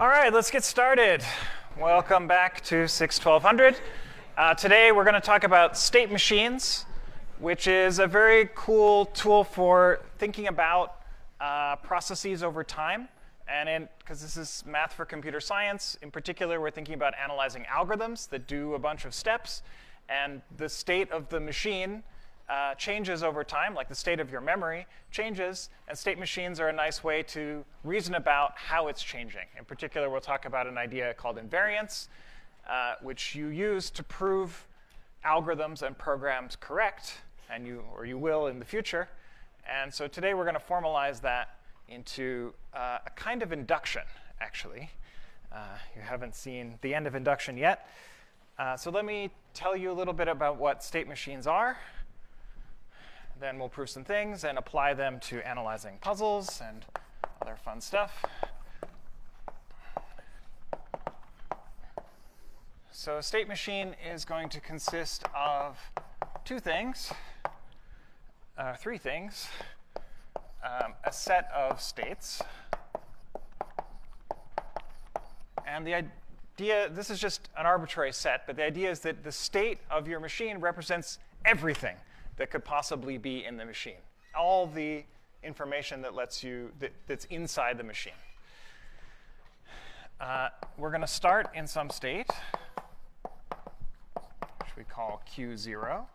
All right, let's get started. Welcome back to 6-1200. Today we're going to talk about state machines, which is a very cool tool for thinking about processes over time. And because this is math for computer science, in particular, we're thinking about analyzing algorithms that do a bunch of steps. And the state of the machine changes over time, like the state of your memory changes, and state machines are a nice way to reason about how it's changing. In particular, we'll talk about an idea called invariance, which you use to prove algorithms and programs correct, and you will in the future. And so today we're going to formalize that into a kind of induction, actually. You haven't seen the end of induction yet. So let me tell you a little bit about what state machines are. Then we'll prove some things and apply them to analyzing puzzles and other fun stuff. So a state machine is going to consist of three things. A set of states. And the idea, this is just an arbitrary set, but the idea is that the state of your machine represents everything that could possibly be in the machine. All the information that that's inside the machine. We're going to start in some state, which we call Q0.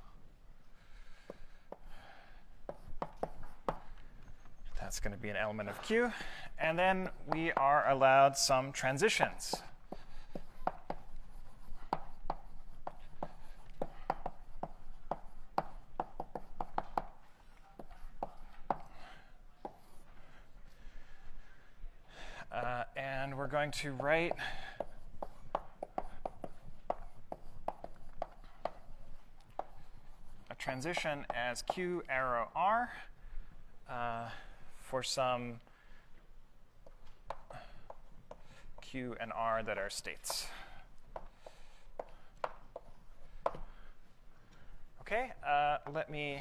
That's going to be an element of Q. And then we are allowed some transitions. And we're going to write a transition as Q arrow R for some Q and R that are states. OK, let me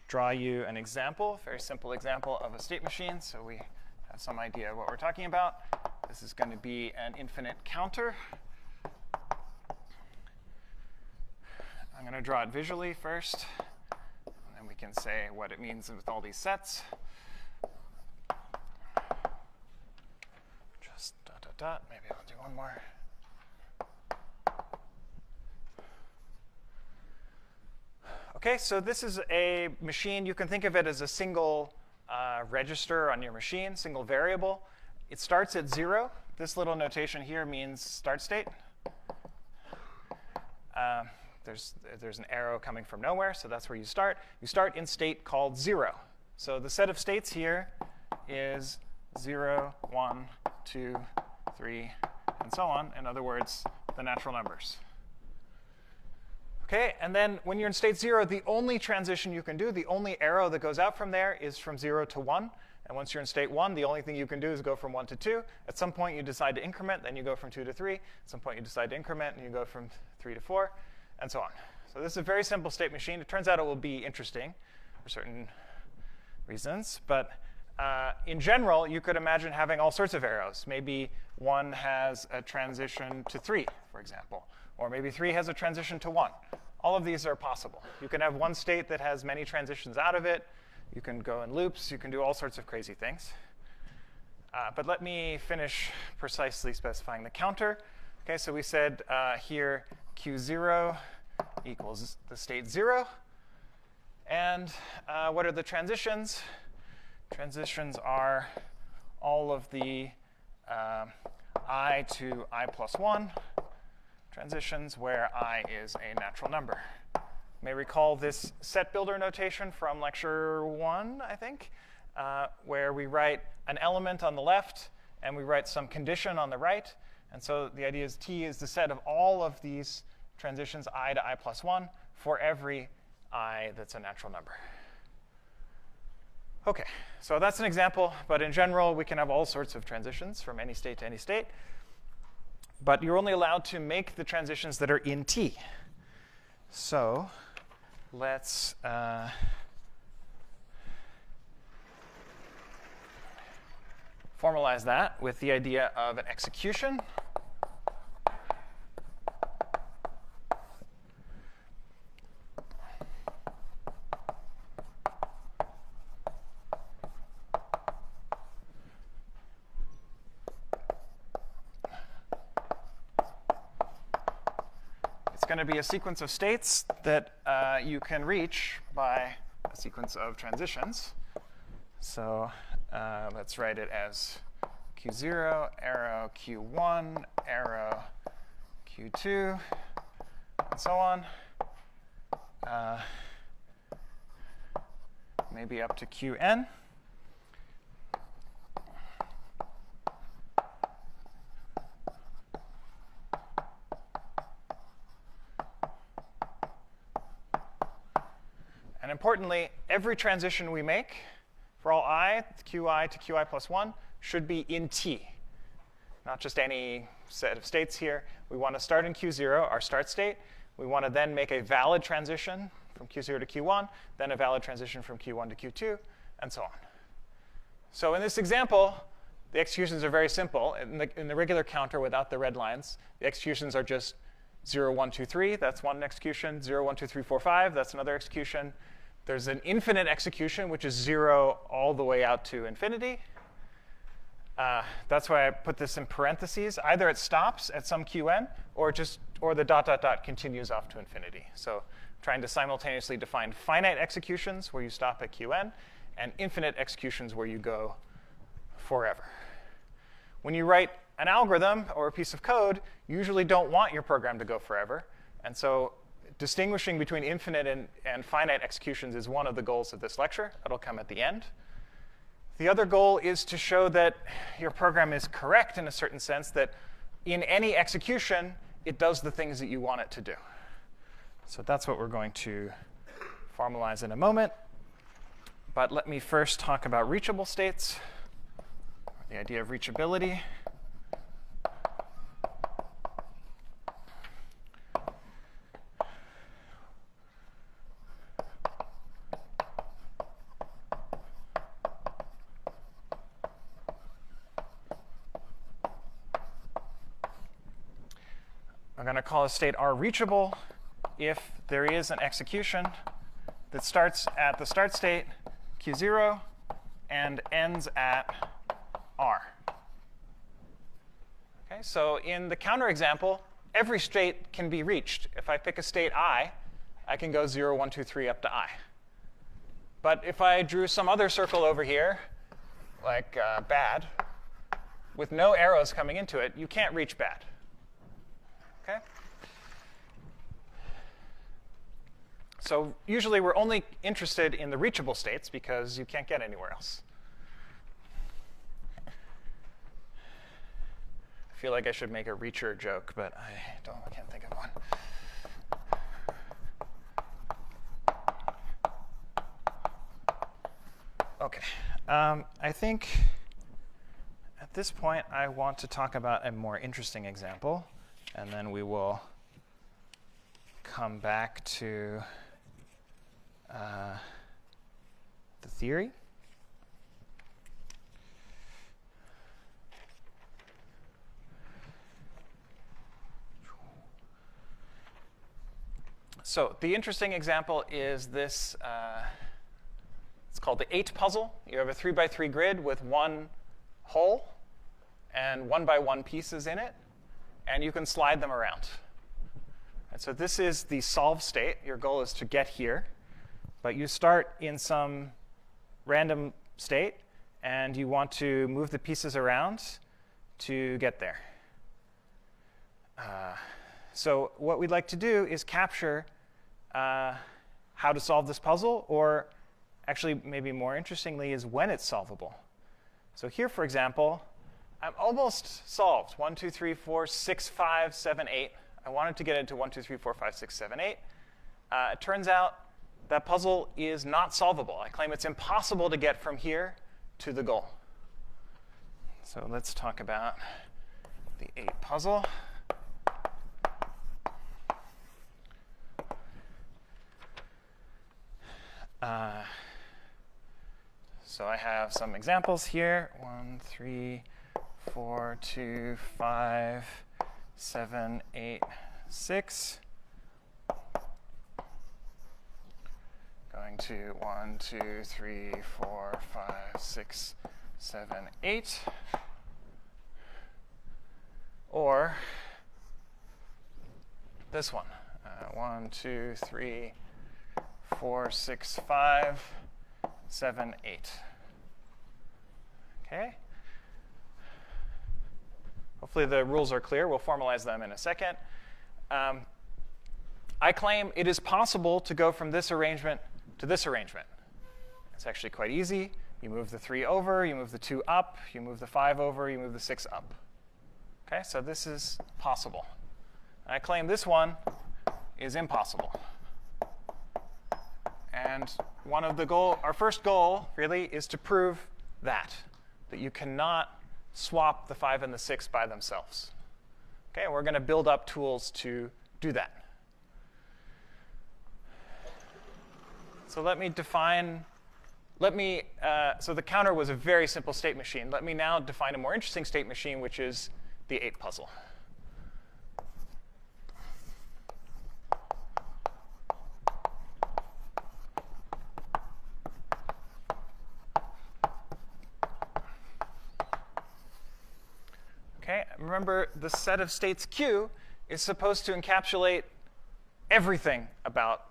draw you an example, very simple example of a state machine, so we have some idea of what we're talking about. This is going to be an infinite counter. I'm going to draw it visually first, and then we can say what it means with all these sets. Just ... Maybe I'll do one more. OK, so this is a machine. You can think of it as a single register on your machine, single variable. It starts at 0. This little notation here means start state. There's an arrow coming from nowhere, so that's where you start. You start in state called 0. So the set of states here is 0, 1, 2, 3, and so on. In other words, the natural numbers. OK, and then when you're in state 0, the only transition you can do, the only arrow that goes out from there is from 0 to 1. And once you're in state 1, the only thing you can do is go from 1 to 2. At some point, you decide to increment. Then you go from 2 to 3. At some point, you decide to increment, and you go from 3 to 4, and so on. So this is a very simple state machine. It turns out it will be interesting for certain reasons. But in general, you could imagine having all sorts of arrows. Maybe 1 has a transition to 3, for example. Or maybe 3 has a transition to 1. All of these are possible. You can have one state that has many transitions out of it. You can go in loops. You can do all sorts of crazy things. But let me finish precisely specifying the counter. OK, so we said here Q0 equals the state 0. And what are the transitions? Transitions are all of the I to I plus 1 transitions where I is a natural number. You may recall this set builder notation from lecture 1, I think, where we write an element on the left and we write some condition on the right. And so the idea is T is the set of all of these transitions, I to I plus 1, for every I that's a natural number. OK, so that's an example. But in general, we can have all sorts of transitions from any state to any state. But you're only allowed to make the transitions that are in T. So let's formalize that with the idea of an execution. It's going to be a sequence of states that you can reach by a sequence of transitions. So let's write it as Q0, arrow Q1, arrow Q2, and so on. Maybe up to Qn. And importantly, every transition we make for all I, Qi to Qi plus 1, should be in T, not just any set of states here. We want to start in Q0, our start state. We want to then make a valid transition from Q0 to Q1, then a valid transition from Q1 to Q2, and so on. So in this example, the executions are very simple. In the regular counter without the red lines, the executions are just 0, 1, 2, 3. That's one execution. 0, 1, 2, 3, 4, 5. That's another execution. There's an infinite execution, which is 0 all the way out to infinity. That's why I put this in parentheses. Either it stops at some Qn, or the dot, dot, dot continues off to infinity. So I'm trying to simultaneously define finite executions, where you stop at Qn, and infinite executions, where you go forever. When you write an algorithm or a piece of code, you usually don't want your program to go forever. And so distinguishing between infinite and finite executions is one of the goals of this lecture. That'll come at the end. The other goal is to show that your program is correct in a certain sense, that in any execution, it does the things that you want it to do. So that's what we're going to formalize in a moment. But let me first talk about reachable states, the idea of reachability. I'm going to call a state R reachable if there is an execution that starts at the start state, Q0, and ends at R. Okay, so in the counter example, every state can be reached. If I pick a state I can go 0, 1, 2, 3 up to I. But if I drew some other circle over here, like bad, with no arrows coming into it, you can't reach bad. Okay? So usually we're only interested in the reachable states because you can't get anywhere else. I feel like I should make a reacher joke, but I can't think of one. OK. I think at this point I want to talk about a more interesting example. And then we will come back to the theory. So the interesting example is this. It's called the 8 puzzle. You have a 3x3 grid with one hole and 1x1 pieces in it. And you can slide them around. And so this is the solve state. Your goal is to get here. But you start in some random state, and you want to move the pieces around to get there. So what we'd like to do is capture how to solve this puzzle, or actually maybe more interestingly is when it's solvable. So here, for example, I'm almost solved. 1, 2, 3, 4, 6, 5, 7, 8. I wanted to get into 1, 2, 3, 4, 5, 6, 7, 8. It turns out that puzzle is not solvable. I claim it's impossible to get from here to the goal. So let's talk about the 8 puzzle. So I have some examples here. 1, 1, 3, 4, 2, 5, 7, 8, 6. Going to 1, 2, 3, 4, 5, 6, 7, 8. Or this one. 1, 2, 3, 4, 6, 5, 7, 8. Okay? Hopefully the rules are clear. We'll formalize them in a second. I claim it is possible to go from this arrangement to this arrangement. It's actually quite easy. You move the 3 over, you move the 2 up, you move the 5 over, you move the 6 up. Okay, so this is possible. I claim this one is impossible. And our first goal, really, is to prove that you cannot swap the 5 and the 6 by themselves. Okay, and we're going to build up tools to do that. So let me define, so the counter was a very simple state machine. Let me now define a more interesting state machine, which is the 8 puzzle. Okay, remember the set of states Q is supposed to encapsulate everything about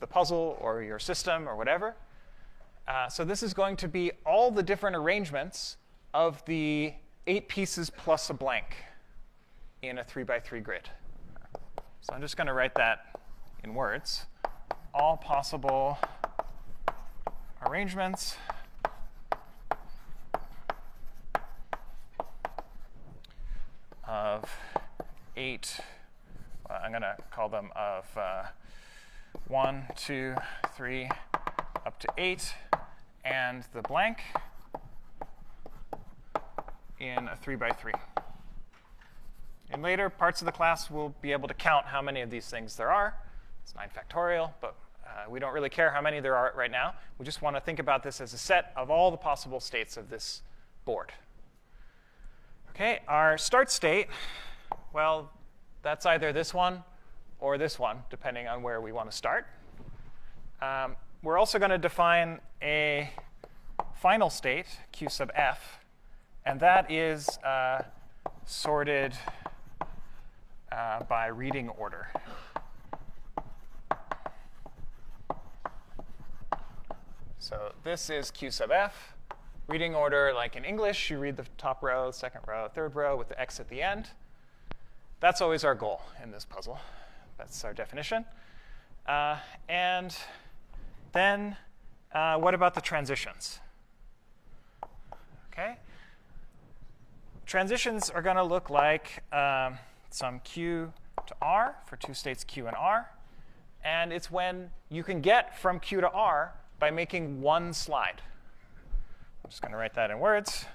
the puzzle or your system or whatever. So this is going to be all the different arrangements of the 8 pieces plus a blank in a 3x3 grid. So I'm just going to write that in words. All possible arrangements of 8, I'm going to call them of 1, 2, 3, up to 8, and the blank in a 3x3. In later parts of the class, we'll be able to count how many of these things there are. It's 9 factorial, but we don't really care how many there are right now. We just want to think about this as a set of all the possible states of this board. Okay, our start state, well, that's either this one or this one, depending on where we want to start. We're also going to define a final state, Q sub f, and that is sorted by reading order. So this is Q sub f. Reading order, like in English, you read the top row, second row, third row with the x at the end. That's always our goal in this puzzle. That's our definition. And then what about the transitions? Okay. Transitions are going to look like some Q to R for 2 states Q and R. And it's when you can get from Q to R by making one slide. I'm just going to write that in words.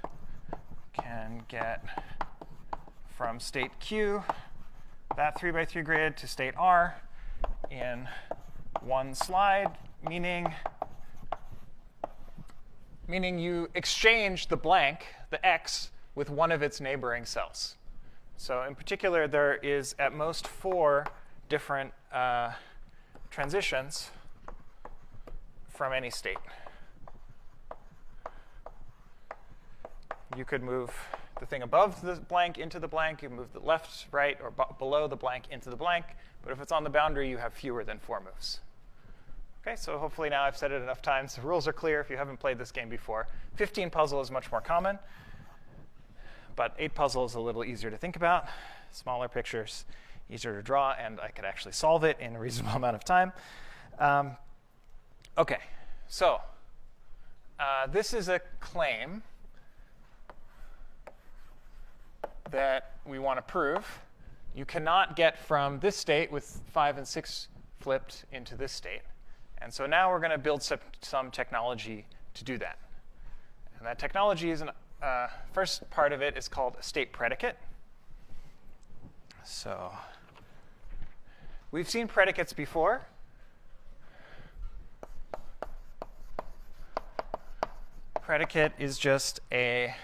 Can get from state Q, that 3x3 grid, to state R in one slide, meaning you exchange the blank, the x, with one of its neighboring cells. So in particular, there is at most 4 different transitions from any state. You could move the thing above the blank into the blank. You move the left, right, or below the blank into the blank. But if it's on the boundary, you have fewer than 4 moves. Okay, so hopefully now I've said it enough times. The rules are clear if you haven't played this game before. 15 puzzle is much more common. But 8 puzzle is a little easier to think about. Smaller pictures, easier to draw, and I could actually solve it in a reasonable amount of time. Okay, so this is a claim that we want to prove. You cannot get from this state with 5 and 6 flipped into this state. And so now we're going to build some technology to do that. And that technology is first part of it is called a state predicate. So we've seen predicates before. Predicate is just a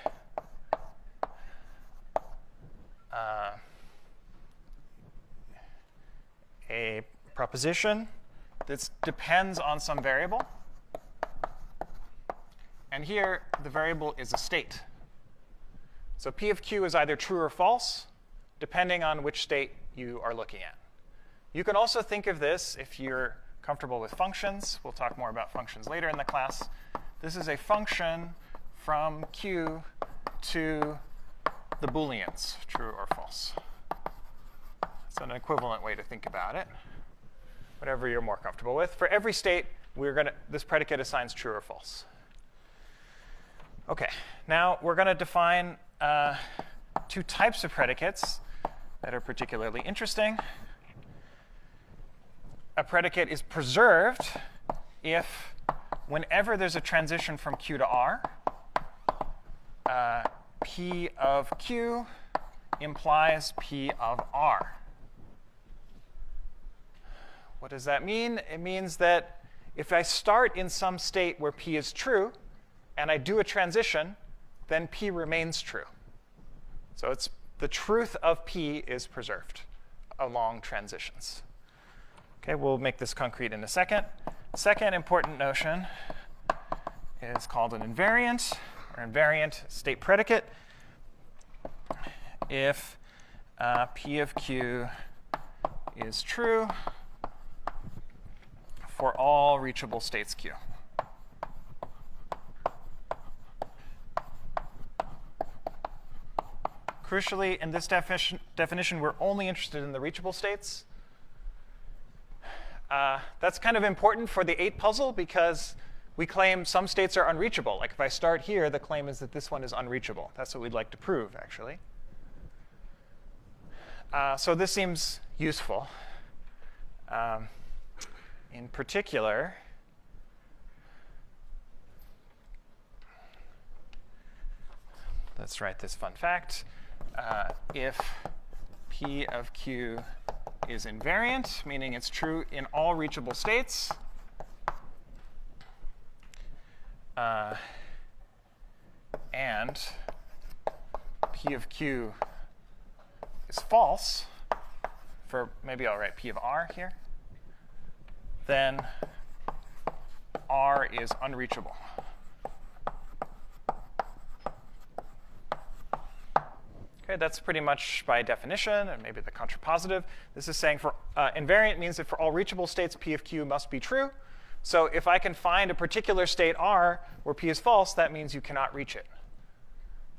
a proposition that depends on some variable. And here, the variable is a state. So P of Q is either true or false, depending on which state you are looking at. You can also think of this, if you're comfortable with functions. We'll talk more about functions later in the class. This is a function from Q to the Booleans, true or false. It's an equivalent way to think about it, whatever you're more comfortable with. For every state, this predicate assigns true or false. OK, now we're going to define two types of predicates that are particularly interesting. A predicate is preserved if, whenever there's a transition from Q to R, P of Q implies P of R. What does that mean? It means that if I start in some state where P is true, and I do a transition, then P remains true. So it's the truth of P is preserved along transitions. OK, we'll make this concrete in a second. Second important notion is called an invariant, or invariant state predicate. If P of Q is true for all reachable states Q. Crucially, in this definition, we're only interested in the reachable states. That's kind of important for the 8 puzzle because we claim some states are unreachable. Like if I start here, the claim is that this one is unreachable. That's what we'd like to prove, actually. So this seems useful. In particular, let's write this fun fact. If P of Q is invariant, meaning it's true in all reachable states, and P of Q is false, for maybe I'll write P of R here, then R is unreachable. Okay, that's pretty much by definition, and maybe the contrapositive. This is saying for invariant means that for all reachable states, P of Q must be true. So if I can find a particular state R where P is false, that means you cannot reach it.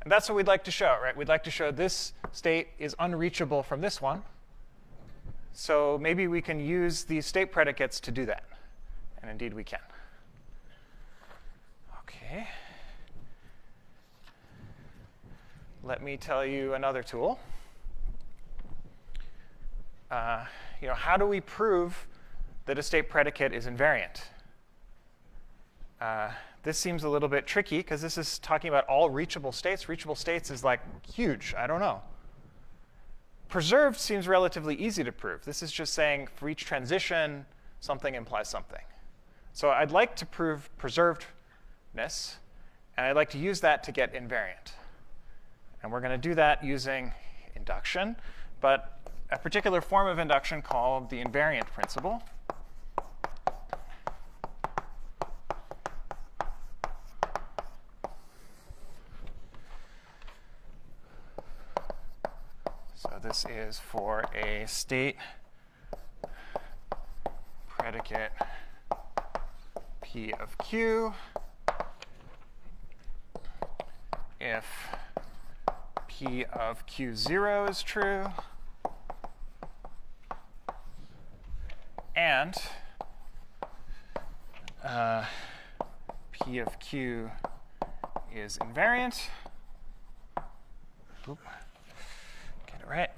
And that's what we'd like to show, right? We'd like to show this state is unreachable from this one. So maybe we can use these state predicates to do that. And indeed, we can. OK. Let me tell you another tool. How do we prove that a state predicate is invariant? This seems a little bit tricky because this is talking about all reachable states. Reachable states is like huge. I don't know. Preserved seems relatively easy to prove. This is just saying for each transition, something implies something. So I'd like to prove preservedness, and I'd like to use that to get invariant. And we're going to do that using induction, but a particular form of induction called the invariant principle. So this is for a state predicate P of Q if P of Q0 is true, and P of Q is invariant. Oop. Get it right.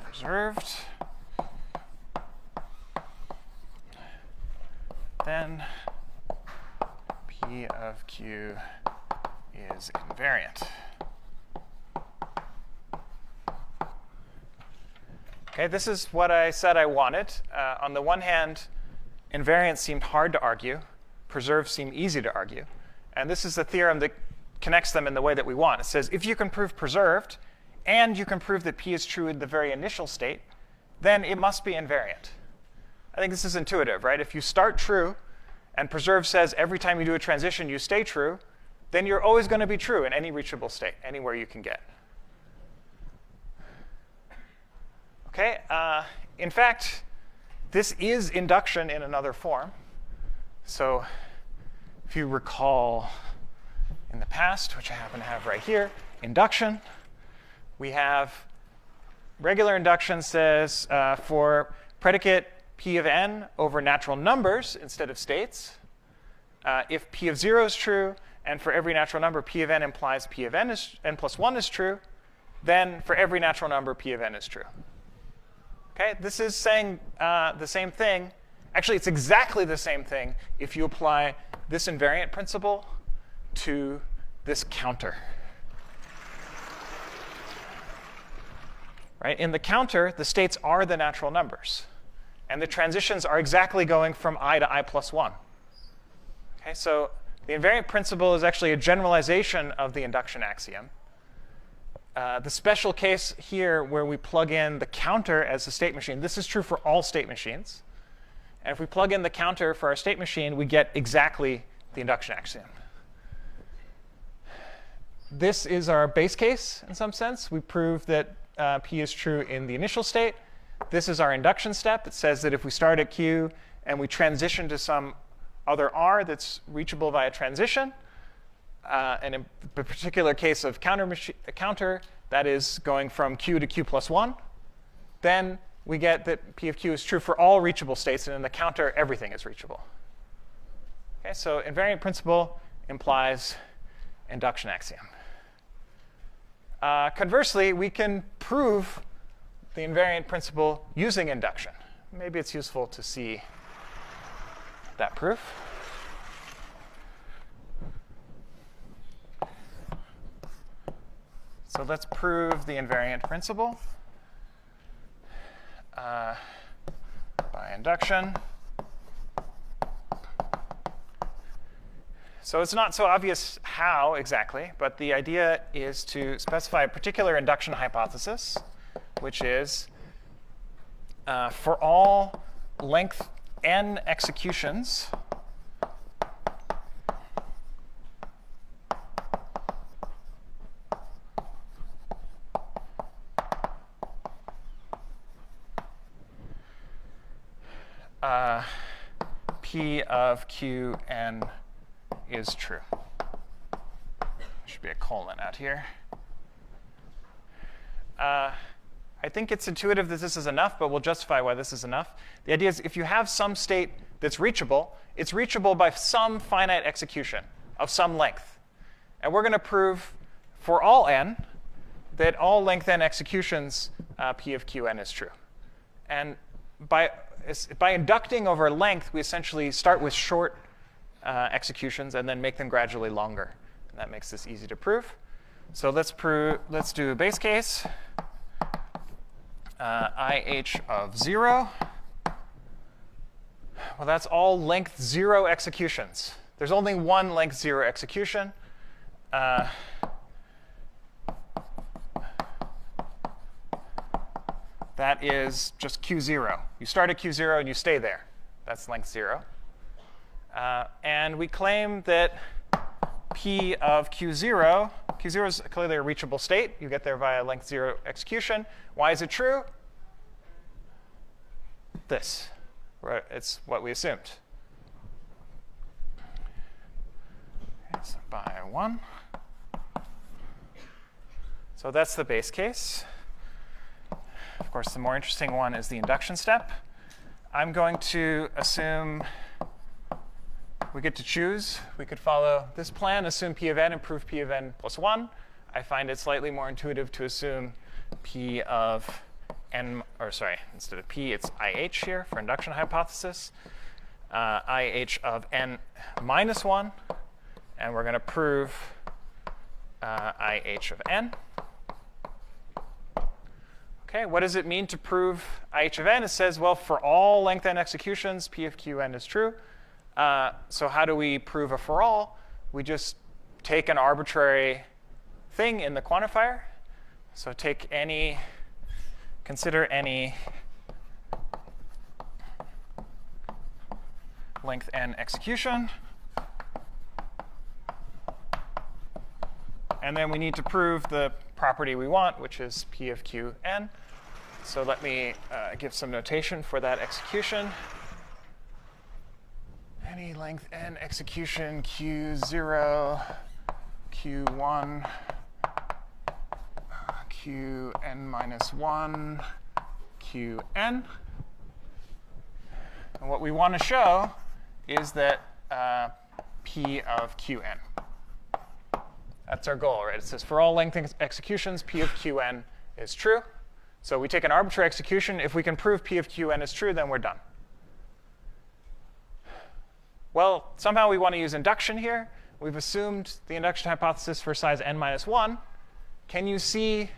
Preserved. Then P of Q is invariant. Okay, this is what I said I wanted. On the one hand, invariance seemed hard to argue. Preserved seemed easy to argue. And this is a theorem that connects them in the way that we want. It says if you can prove preserved, and you can prove that P is true in the very initial state, then it must be invariant. I think this is intuitive, right? If you start true, and preserve says every time you do a transition you stay true, then you're always going to be true in any reachable state, anywhere you can get. Okay, in fact, this is induction in another form. So if you recall in the past, which I happen to have right here, induction, we have regular induction says for predicate P of n over natural numbers instead of states, if P of 0 is true, and for every natural number P of n implies P of n plus 1 is true, then for every natural number P of n is true. Okay, this is saying the same thing. Actually, it's exactly the same thing if you apply this invariant principle to this counter. Right? In the counter, the states are the natural numbers. And the transitions are exactly going from I to I plus 1. Okay, so the invariant principle is actually a generalization of the induction axiom. The special case here where we plug in the counter as a state machine, this is true for all state machines. And if we plug in the counter for our state machine, we get exactly the induction axiom. This is our base case in some sense. We prove that P is true in the initial state. This is our induction step. It says that if we start at Q and we transition to some other R that's reachable via transition, and in the particular case of counter, that is going from Q to Q plus 1, then we get that P of Q is true for all reachable states, and in the counter, everything is reachable. Okay, so invariant principle implies induction axiom. Conversely, we can prove the invariant principle using induction. Maybe it's useful to see that proof. So let's prove the invariant principle by induction. So it's not so obvious how exactly, but the idea is to specify a particular induction hypothesis, which is for all length n executions, P of Qn is true. There should be a colon out here. I think it's intuitive that this is enough, but we'll justify why this is enough. The idea is if you have some state that's reachable, it's reachable by some finite execution of some length. And we're going to prove for all n that all length n executions, P of Qn is true. And by inducting over length, we essentially start with short executions and then make them gradually longer. And that makes this easy to prove. So let's do a base case. IH of 0. Well, that's all length 0 executions. There's only one length 0 execution. That is just Q0. You start at Q0 and you stay there. That's length 0. And we claim that P of Q0 is clearly a reachable state. You get there via length 0 execution. Why is it true? This. It's what we assumed. Okay, so by 1. So that's the base case. Of course, the more interesting one is the induction step. I'm going to assume we get to choose. We could follow this plan, assume P of n and prove P of n plus 1. I find it slightly more intuitive to assume P of n, or sorry, instead of P, it's IH here for induction hypothesis. IH of n minus 1. And we're going to prove IH of n. Okay, what does it mean to prove IH of n? It says, well, for all length n executions, P of Qn is true. So how do we prove a for all? We just take an arbitrary thing in the quantifier. So consider any length n execution. And then we need to prove the property we want, which is P of Qn. So let me give some notation for that execution. Any length n execution Q0, Q1, Qn minus 1, Qn. And what we want to show is that P of Qn. That's our goal, right? It says for all length executions, P of Qn is true. So we take an arbitrary execution. If we can prove P of Qn is true, then we're done. Well, somehow we want to use induction here. We've assumed the induction hypothesis for size n minus 1. Can you see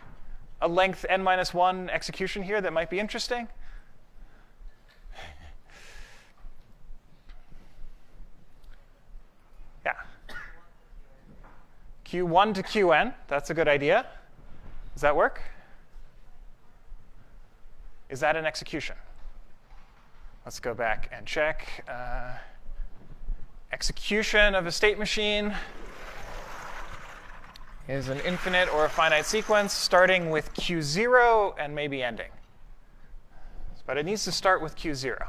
a length n minus 1 execution here that might be interesting? Yeah. Q1 to Qn, that's a good idea. Does that work? Is that an execution? Let's go back and check. Execution of a state machine is an infinite or a finite sequence starting with Q0 and maybe ending. But it needs to start with Q0.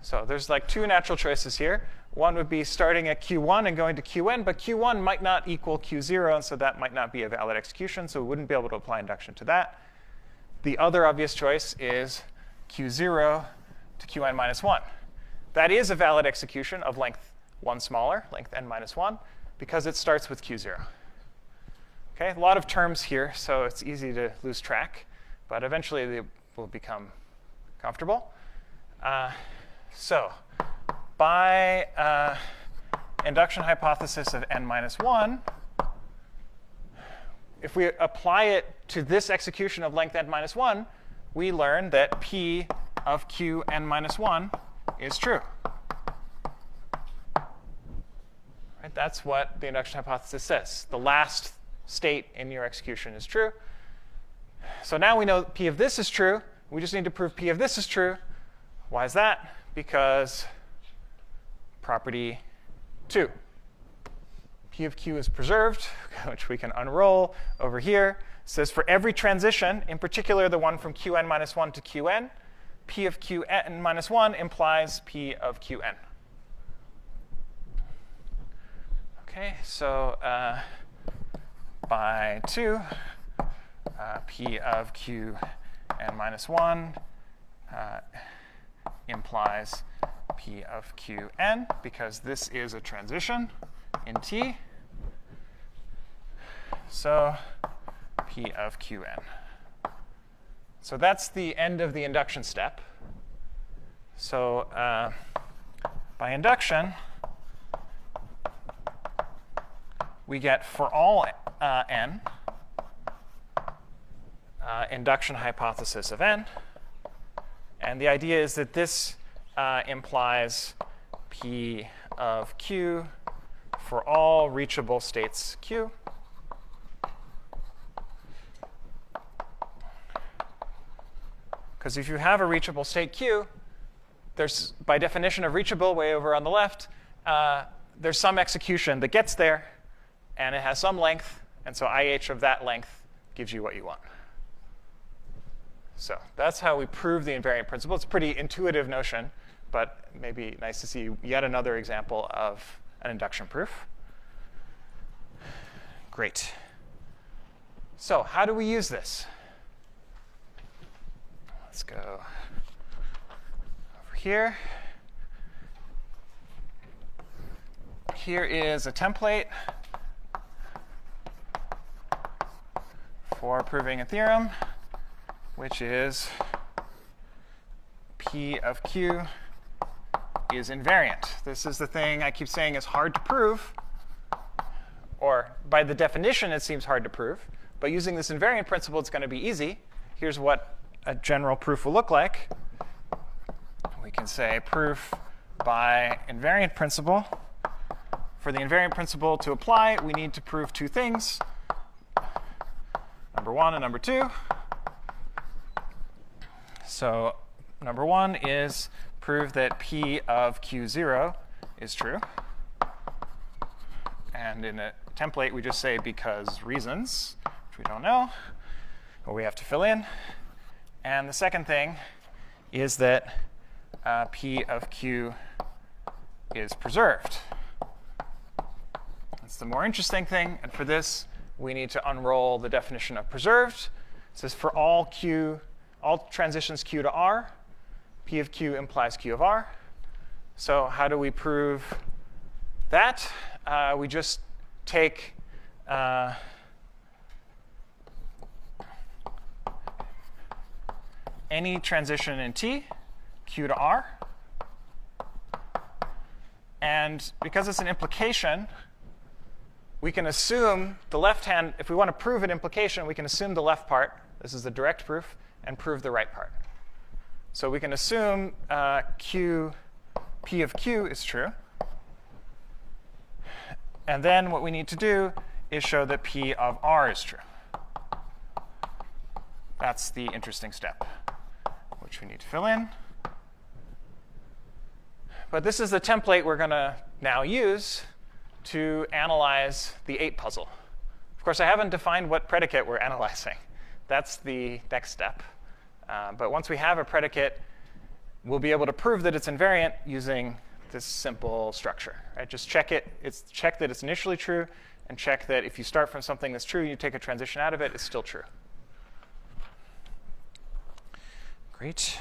So there's like two natural choices here. One would be starting at Q1 and going to Qn, but Q1 might not equal Q0, and so that might not be a valid execution, so we wouldn't be able to apply induction to that. The other obvious choice is Q0 to Qn minus 1. That is a valid execution of length 1 smaller, length n minus 1, because it starts with Q0. Okay, a lot of terms here, so it's easy to lose track, but eventually they will become comfortable. So by induction hypothesis of n minus 1, if we apply it to this execution of length n minus 1, we learn that P of Qn minus 1 is true. Right? That's what the induction hypothesis says. The last state in your execution is true. So now we know P of this is true. We just need to prove P of this is true. Why is that? Because property 2. P of Q is preserved, which we can unroll over here. It says for every transition, in particular the one from Qn minus 1 to Qn, P of Qn minus 1 implies P of Qn. Okay, so by 2, P of Qn minus 1 implies P of Qn, because this is a transition in T. So P of Qn. So that's the end of the induction step. So by induction, we get for all n, induction hypothesis of n. And the idea is that this implies P of Q for all reachable states Q. Because if you have a reachable state Q, there's, by definition of reachable, way over on the left, there's some execution that gets there, and it has some length, and so IH of that length gives you what you want. So that's how we prove the invariant principle. It's a pretty intuitive notion, but maybe nice to see yet another example of an induction proof. Great. So how do we use this? Let's go over here. Here is a template for proving a theorem, which is P of Q is invariant. This is the thing I keep saying is hard to prove, or by the definition it seems hard to prove, but using this invariant principle it's going to be easy. Here's what a general proof will look like. We can say proof by invariant principle. For the invariant principle to apply, we need to prove two things. number 1 and number 2. So number 1 is prove that P of Q0 is true. And in a template, we just say because reasons, which we don't know, or we have to fill in. And the second thing is that P of Q is preserved. That's the more interesting thing. And for this, we need to unroll the definition of preserved. It says for all transitions Q to R, P of Q implies Q of R. So how do we prove that? We just take any transition in T, Q to R. And because it's an implication, we can assume the left hand, if we want to prove an implication, we can assume the left part, this is the direct proof, and prove the right part. So we can assume P of Q is true. And then what we need to do is show that P of R is true. That's the interesting step, which we need to fill in. But this is the template we're going to now use to analyze the 8 puzzle. Of course, I haven't defined what predicate we're analyzing. That's the next step. But once we have a predicate, we'll be able to prove that it's invariant using this simple structure. Right? Just check it. Check that it's initially true, and check that if you start from something that's true, you take a transition out of it, it's still true. Great.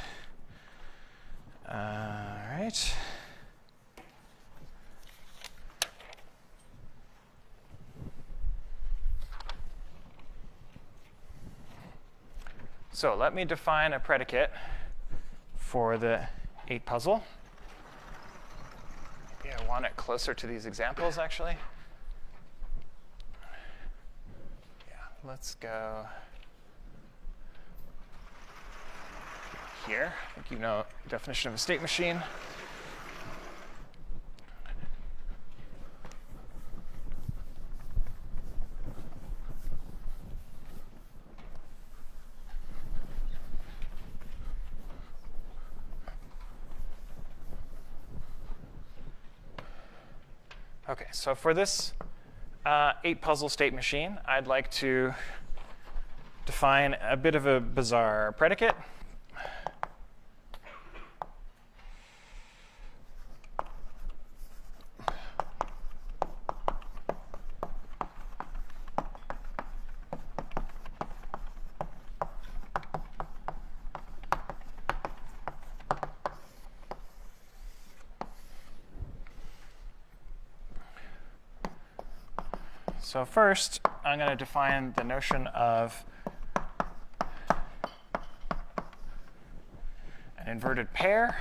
All right. So let me define a predicate for the 8 puzzle. Yeah, I want it closer to these examples, actually. Yeah, let's go here. I think you know the definition of a state machine. OK, so for this 8 puzzle state machine, I'd like to define a bit of a bizarre predicate. So first, I'm going to define the notion of an inverted pair.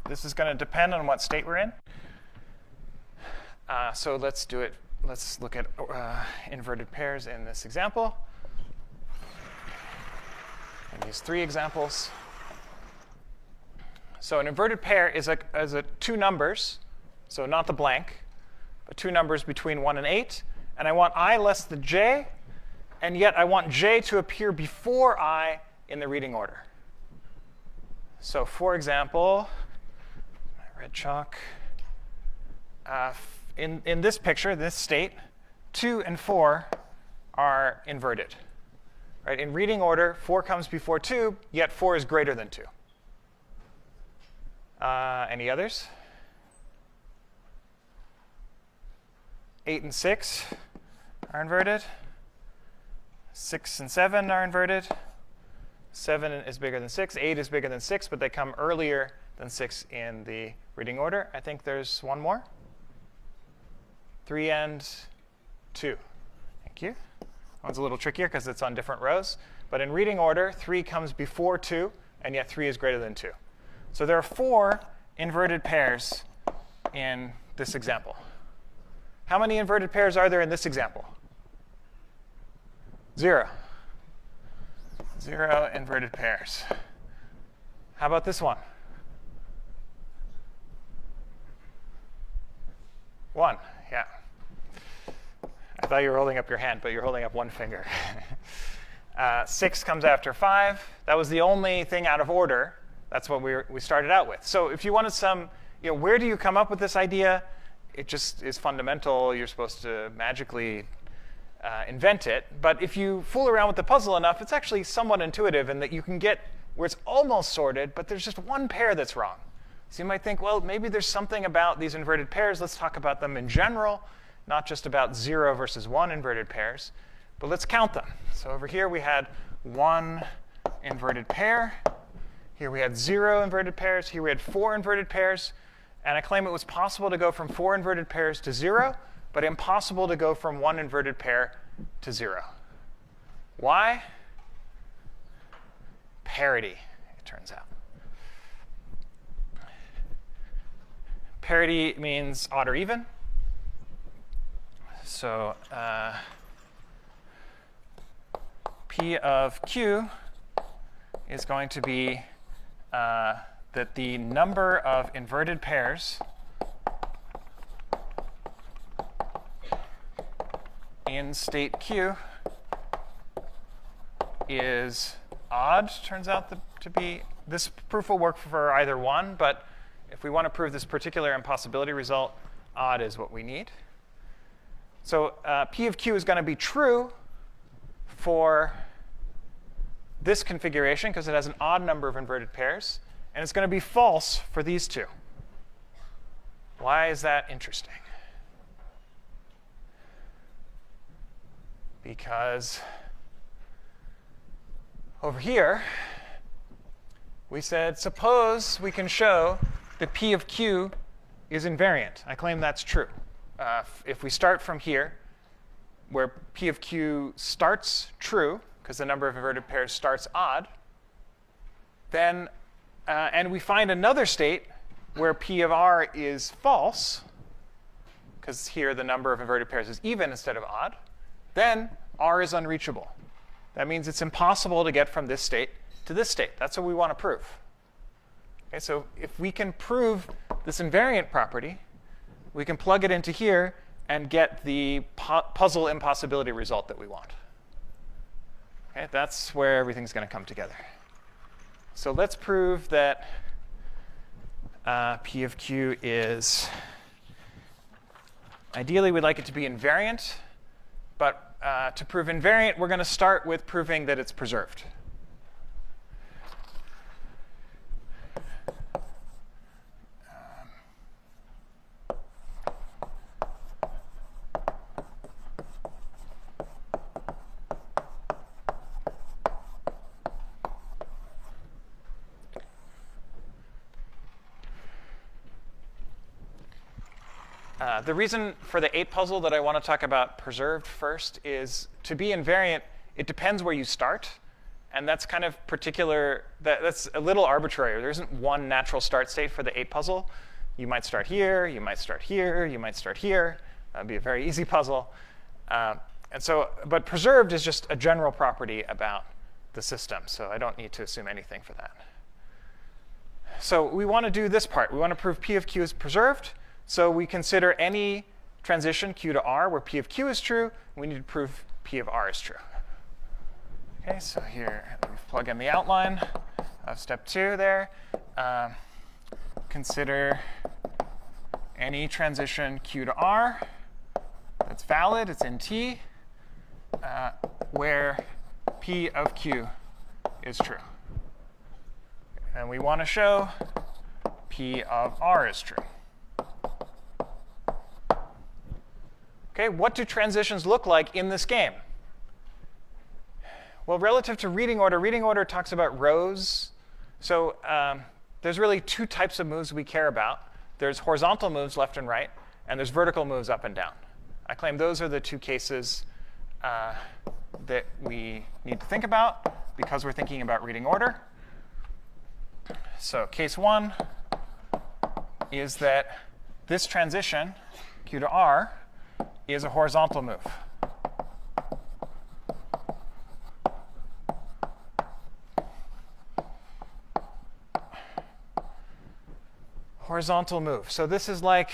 This is going to depend on what state we're in. So let's do it. Let's look at inverted pairs in this example. And these 3 examples. So an inverted pair is a 2 numbers, so not the blank, but 2 numbers between 1 and 8. And I want I less than j, and yet I want j to appear before I in the reading order. So for example, red chalk. In this picture, this state, 2 and 4 are inverted. Right? In reading order, 4 comes before 2, yet 4 is greater than 2. Any others? 8 and 6 are inverted. 6 and 7 are inverted. 7 is bigger than 6. 8 is bigger than 6, but they come earlier than 6 in the reading order. I think there's one more. 3 and 2. Thank you. One's a little trickier because it's on different rows. But in reading order, 3 comes before 2, and yet 3 is greater than 2. So there are 4 inverted pairs in this example. How many inverted pairs are there in this example? 0. 0 inverted pairs. How about this one? 1. Yeah. I thought you were holding up your hand, but you're holding up one finger. 6 comes after 5. That was the only thing out of order. That's what we started out with. So if you wanted some, where do you come up with this idea? It just is fundamental. You're supposed to magically invent it. But if you fool around with the puzzle enough, it's actually somewhat intuitive in that you can get where it's almost sorted, but there's just one pair that's wrong. So you might think, well, maybe there's something about these inverted pairs. Let's talk about them in general, not just about 0 versus 1 inverted pairs. But let's count them. So over here we had 1 inverted pair. Here we had 0 inverted pairs. Here we had 4 inverted pairs. And I claim it was possible to go from 4 inverted pairs to 0, but impossible to go from 1 inverted pair to 0. Why? Parity, it turns out. Parity means odd or even. So P of Q is going to be that the number of inverted pairs in state Q is odd, turns out to be. This proof will work for either one, but if we want to prove this particular impossibility result, odd is what we need. So P of Q is going to be true for this configuration because it has an odd number of inverted pairs. And it's going to be false for these two. Why is that interesting? Because over here, we said, suppose we can show that P of Q is invariant. I claim that's true. If we start from here, where P of Q starts true, because the number of inverted pairs starts odd, then and we find another state where P of R is false, because here the number of inverted pairs is even instead of odd, then R is unreachable. That means it's impossible to get from this state to this state. That's what we want to prove. Okay, so if we can prove this invariant property, we can plug it into here and get the puzzle impossibility result that we want. Okay, that's where everything's going to come together. So let's prove that P of Q is, ideally we'd like it to be invariant, but to prove invariant, we're going to start with proving that it's preserved. The reason for the 8 puzzle that I want to talk about preserved first is to be invariant, it depends where you start. And that's kind of particular, that's a little arbitrary. There isn't one natural start state for the 8 puzzle. You might start here, you might start here, you might start here. That would be a very easy puzzle. But preserved is just a general property about the system. So I don't need to assume anything for that. So we want to do this part. We want to prove P of Q is preserved. So we consider any transition Q to R where P of Q is true. We need to prove P of R is true. OK, so here, let me plug in the outline of step 2 there. Consider any transition Q to R that's valid, it's in T, where P of Q is true. And we want to show P of R is true. OK, what do transitions look like in this game? Well, relative to reading order talks about rows. So there's really two types of moves we care about. There's horizontal moves left and right, and there's vertical moves up and down. I claim those are the two cases that we need to think about because we're thinking about reading order. So case one is that this transition, Q to R, is a horizontal move. Horizontal move. So this is like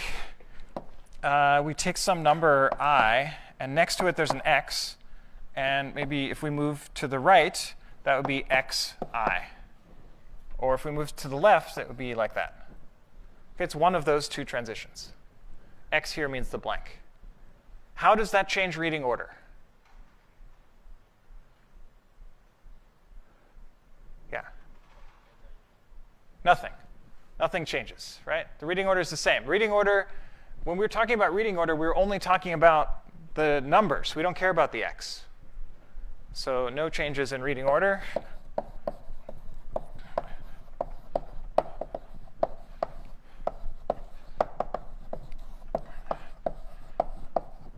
we take some number I, and next to it there's an x. And maybe if we move to the right, that would be xi. Or if we move to the left, that would be like that. Okay, it's one of those two transitions. X here means the blank. How does that change reading order? Yeah. Nothing. Nothing changes, right? The reading order is the same. Reading order, when we're talking about reading order, we're only talking about the numbers. We don't care about the x. So no changes in reading order.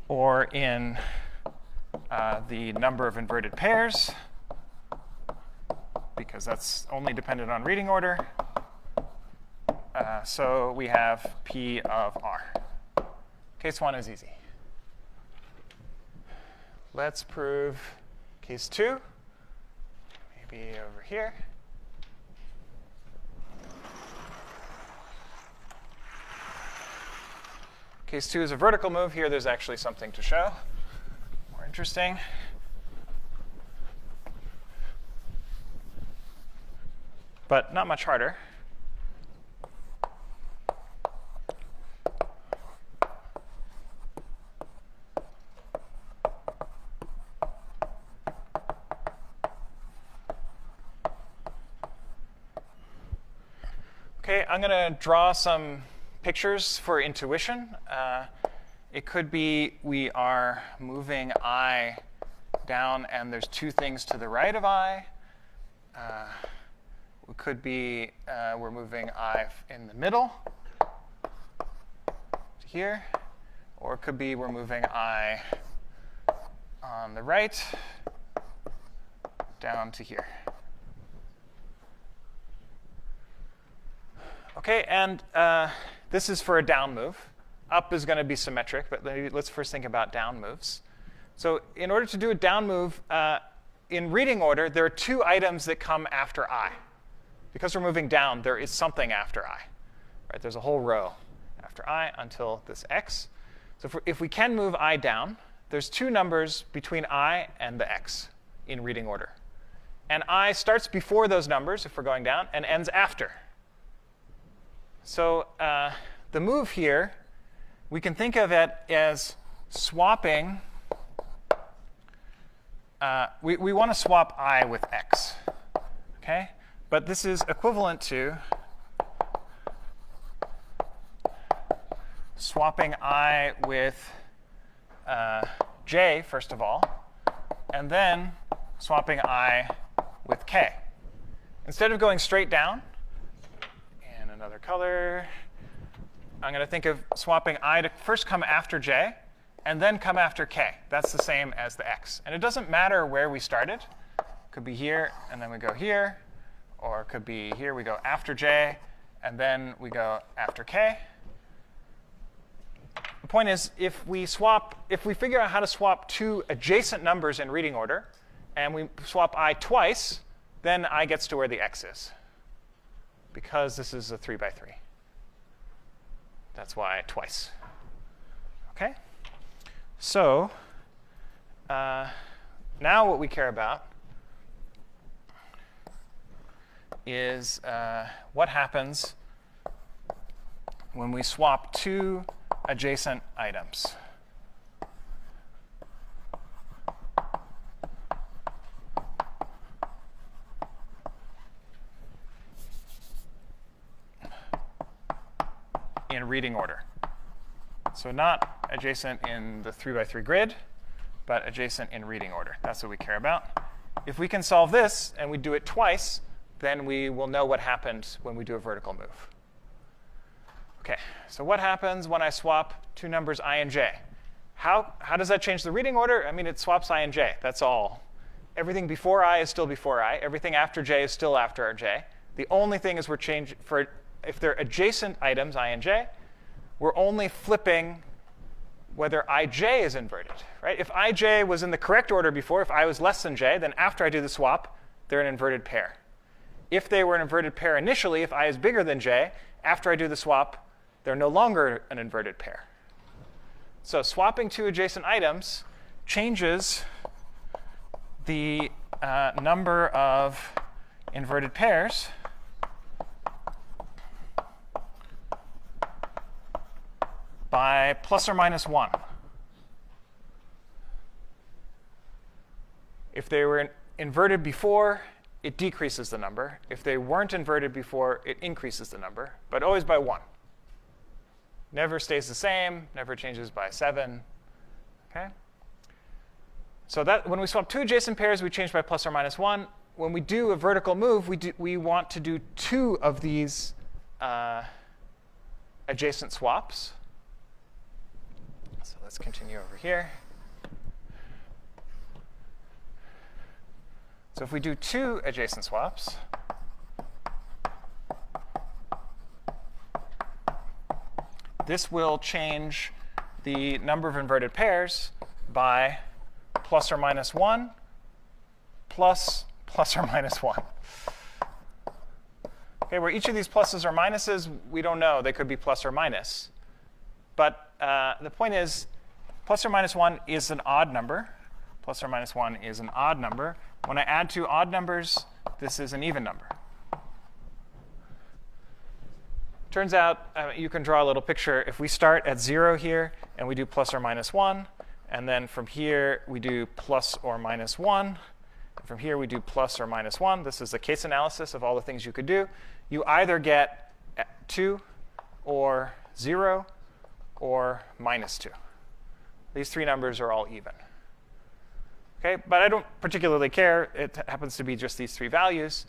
Or in the number of inverted pairs, because that's only dependent on reading order. So we have P of R. Case one is easy. Let's prove case two, maybe over here. Case two is a vertical move. Here there's actually something to show. More interesting. But not much harder. Okay, I'm going to draw some pictures for intuition. It could be we are moving I down and there's two things to the right of I. It could be we're moving I in the middle to here. Or it could be we're moving I on the right down to here. Okay, and this is for a down move. Up is going to be symmetric, but let's first think about down moves. So in order to do a down move, in reading order, there are two items that come after I. Because we're moving down, there is something after I. Right? There's a whole row after I until this x. So if we can move I down, there's two numbers between I and the x in reading order. And I starts before those numbers, if we're going down, and ends after. So the move here, we can think of it as swapping. We want to swap I with x. Okay? But this is equivalent to swapping I with j, first of all, and then swapping I with k. Instead of going straight down, in another color, I'm going to think of swapping I to first come after j, and then come after k. That's the same as the x. And it doesn't matter where we started. It could be here, and then we go here. Or it could be here, we go after j, and then we go after k. The point is, if we figure out how to swap two adjacent numbers in reading order, and we swap I twice, then I gets to where the x is, because this is a 3 by 3. That's why twice. Okay? So now what we care about is what happens when we swap two adjacent items. In reading order. So not adjacent in the 3 by 3 grid, but adjacent in reading order. That's what we care about. if we can solve this and we do it twice, then we will know what happened when we do a vertical move. OK, so what happens when I swap two numbers I and j? How does that change the reading order? I mean, it swaps I and j. That's all. Everything before I is still before I. Everything after j is still after j. The only thing is we're changing for if they're adjacent items, I and j, we're only flipping whether ij is inverted. Right? If ij was in the correct order before, if I was less than j, then after I do the swap, they're an inverted pair. If they were an inverted pair initially, if I is bigger than j, after I do the swap, they're no longer an inverted pair. So swapping two adjacent items changes the number of inverted pairs by plus or minus 1. If they were inverted before, it decreases the number. If they weren't inverted before, it increases the number, but always by 1. Never stays the same, never changes by 7. Okay? So that when we swap two adjacent pairs, we change by plus or minus 1. When we do a vertical move, we want to do two of these adjacent swaps. So let's continue over here. So if we do two adjacent swaps, this will change the number of inverted pairs by plus or minus 1 plus or minus 1. Okay, where each of these pluses or minuses, we don't know. They could be plus or minus. But the point is, plus or minus 1 is an odd number. Plus or minus 1 is an odd number. When I add two odd numbers, this is an even number. Turns out you can draw a little picture. If we start at 0 here, and we do plus or minus 1, and then from here we do plus or minus 1, and from here we do plus or minus 1. This is a case analysis of all the things you could do. You either get 2 or 0 or minus 2. These three numbers are all even. Okay, but I don't particularly care. It happens to be just these three values.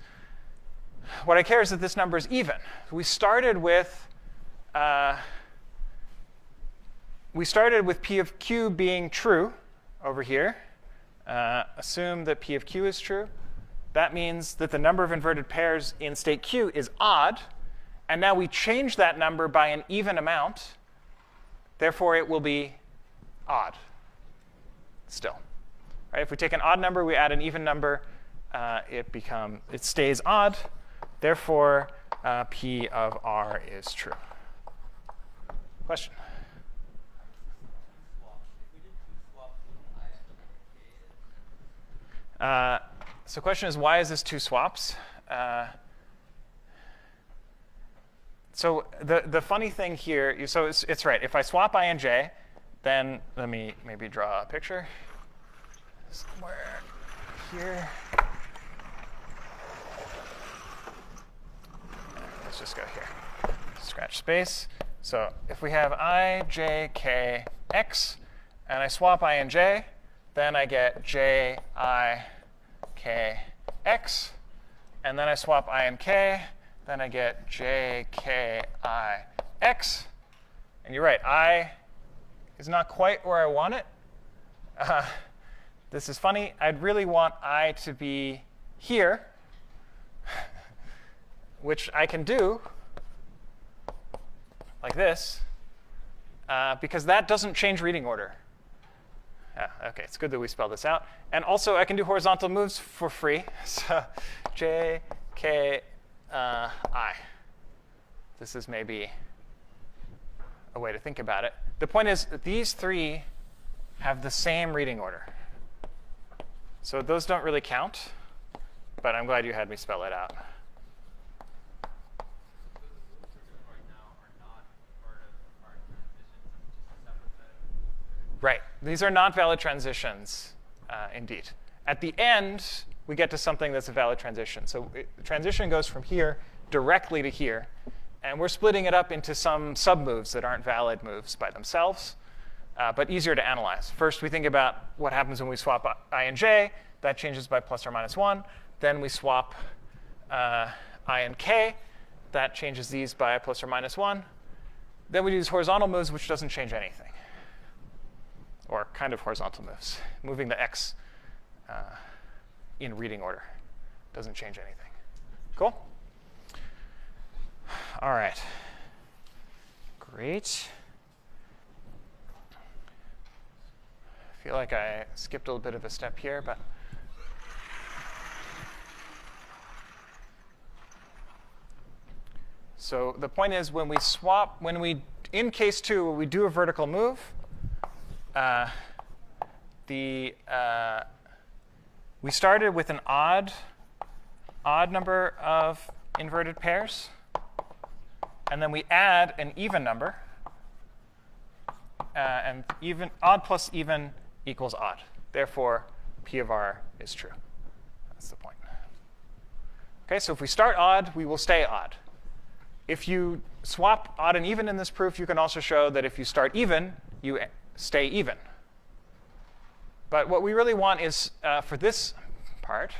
What I care is that this number is even. We started with P of q being true over here. Assume that P of q is true. That means that the number of inverted pairs in state q is odd. And now we change that number by an even amount. Therefore, it will be odd still. Right? If we take an odd number, we add an even number, it stays odd. Therefore, P of r is true. Question? So question is, why is this two swaps? So the funny thing here, so it's right. If I swap I and j, then let me maybe draw a picture somewhere here. Let's just go here. Scratch space. So if we have I, j, k, x, and I swap I and j, then I get j, I, k, x. And then I swap I and k, then I get j, k, I, x. And you're right, I is not quite where I want it. This is funny. I'd really want I to be here, which I can do like this, because that doesn't change reading order. OK, it's good that we spell this out. And also, I can do horizontal moves for free. So j, k, I. This is maybe a way to think about it. The point is that these three have the same reading order. So those don't really count, but I'm glad you had me spell it out. Right. These are not valid transitions, indeed. At the end, we get to something that's a valid transition. So the transition goes from here directly to here. And we're splitting it up into some sub-moves that aren't valid moves by themselves. but easier to analyze. First, we think about what happens when we swap I and j. That changes by plus or minus 1. Then we swap I and k. That changes these by plus or minus 1. Then we do these horizontal moves, which doesn't change anything, or kind of horizontal moves. Moving the x in reading order doesn't change anything. Cool? All right. Great. I feel like I skipped a little bit of a step here, but so the point is, when we in case 2, when we do a vertical move, we started with an odd number of inverted pairs, and then we add an even number, and odd plus even equals odd. Therefore, P of R is true. That's the point. Okay, so if we start odd, we will stay odd. If you swap odd and even in this proof, you can also show that if you start even, you stay even. But what we really want is, for this part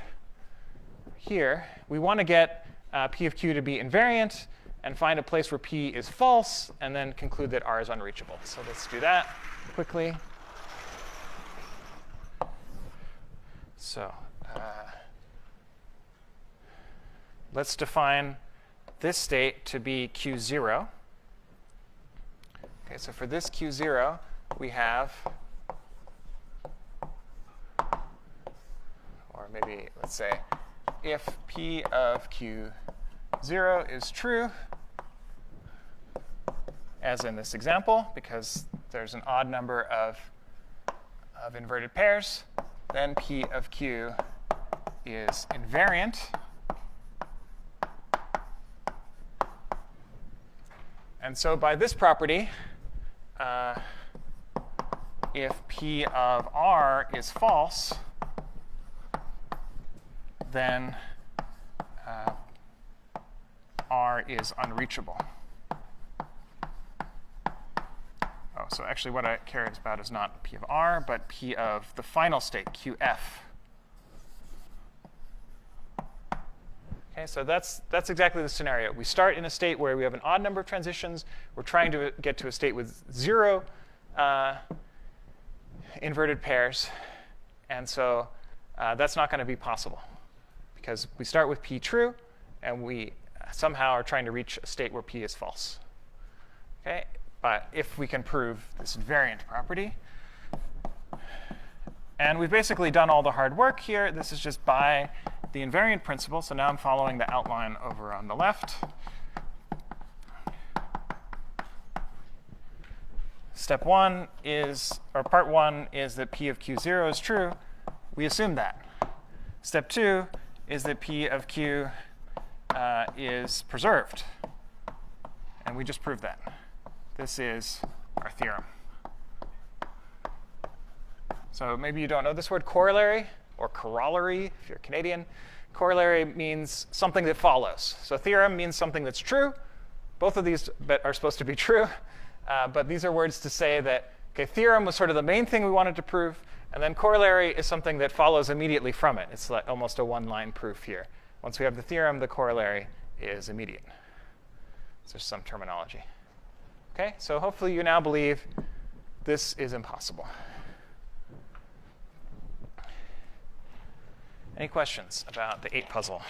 here, we want to get P of Q to be invariant and find a place where P is false, and then conclude that R is unreachable. So let's do that quickly. So let's define this state to be Q0. Okay, so for this Q0, we have, or maybe let's say, if P of Q0 is true, as in this example, because there's an odd number of inverted pairs, then P of Q is invariant. And so by this property, if P of R is false, then R is unreachable. Oh, so actually what I care about is not P of R, but P of the final state, QF. Okay, so that's exactly the scenario. We start in a state where we have an odd number of transitions. We're trying to get to a state with 0 inverted pairs. And so that's not going to be possible, because we start with P true, and we somehow are trying to reach a state where P is false. Okay? But if we can prove this invariant property, and we've basically done all the hard work here. This is just by the invariant principle. So now I'm following the outline over on the left. Step 1 is, or part 1 is that P of Q0 is true. We assume that. Step 2 is that P of Q is preserved. And we just proved that. This is our theorem. So maybe you don't know this word, corollary, or corollary if you're Canadian. Corollary means something that follows. So theorem means something that's true. Both of these are supposed to be true. But these are words to say that, okay, theorem was sort of the main thing we wanted to prove. And then corollary is something that follows immediately from it. It's like almost a one-line proof here. Once we have the theorem, the corollary is immediate. So there's some terminology. Okay, so hopefully you now believe this is impossible. Any questions about the 8 puzzle?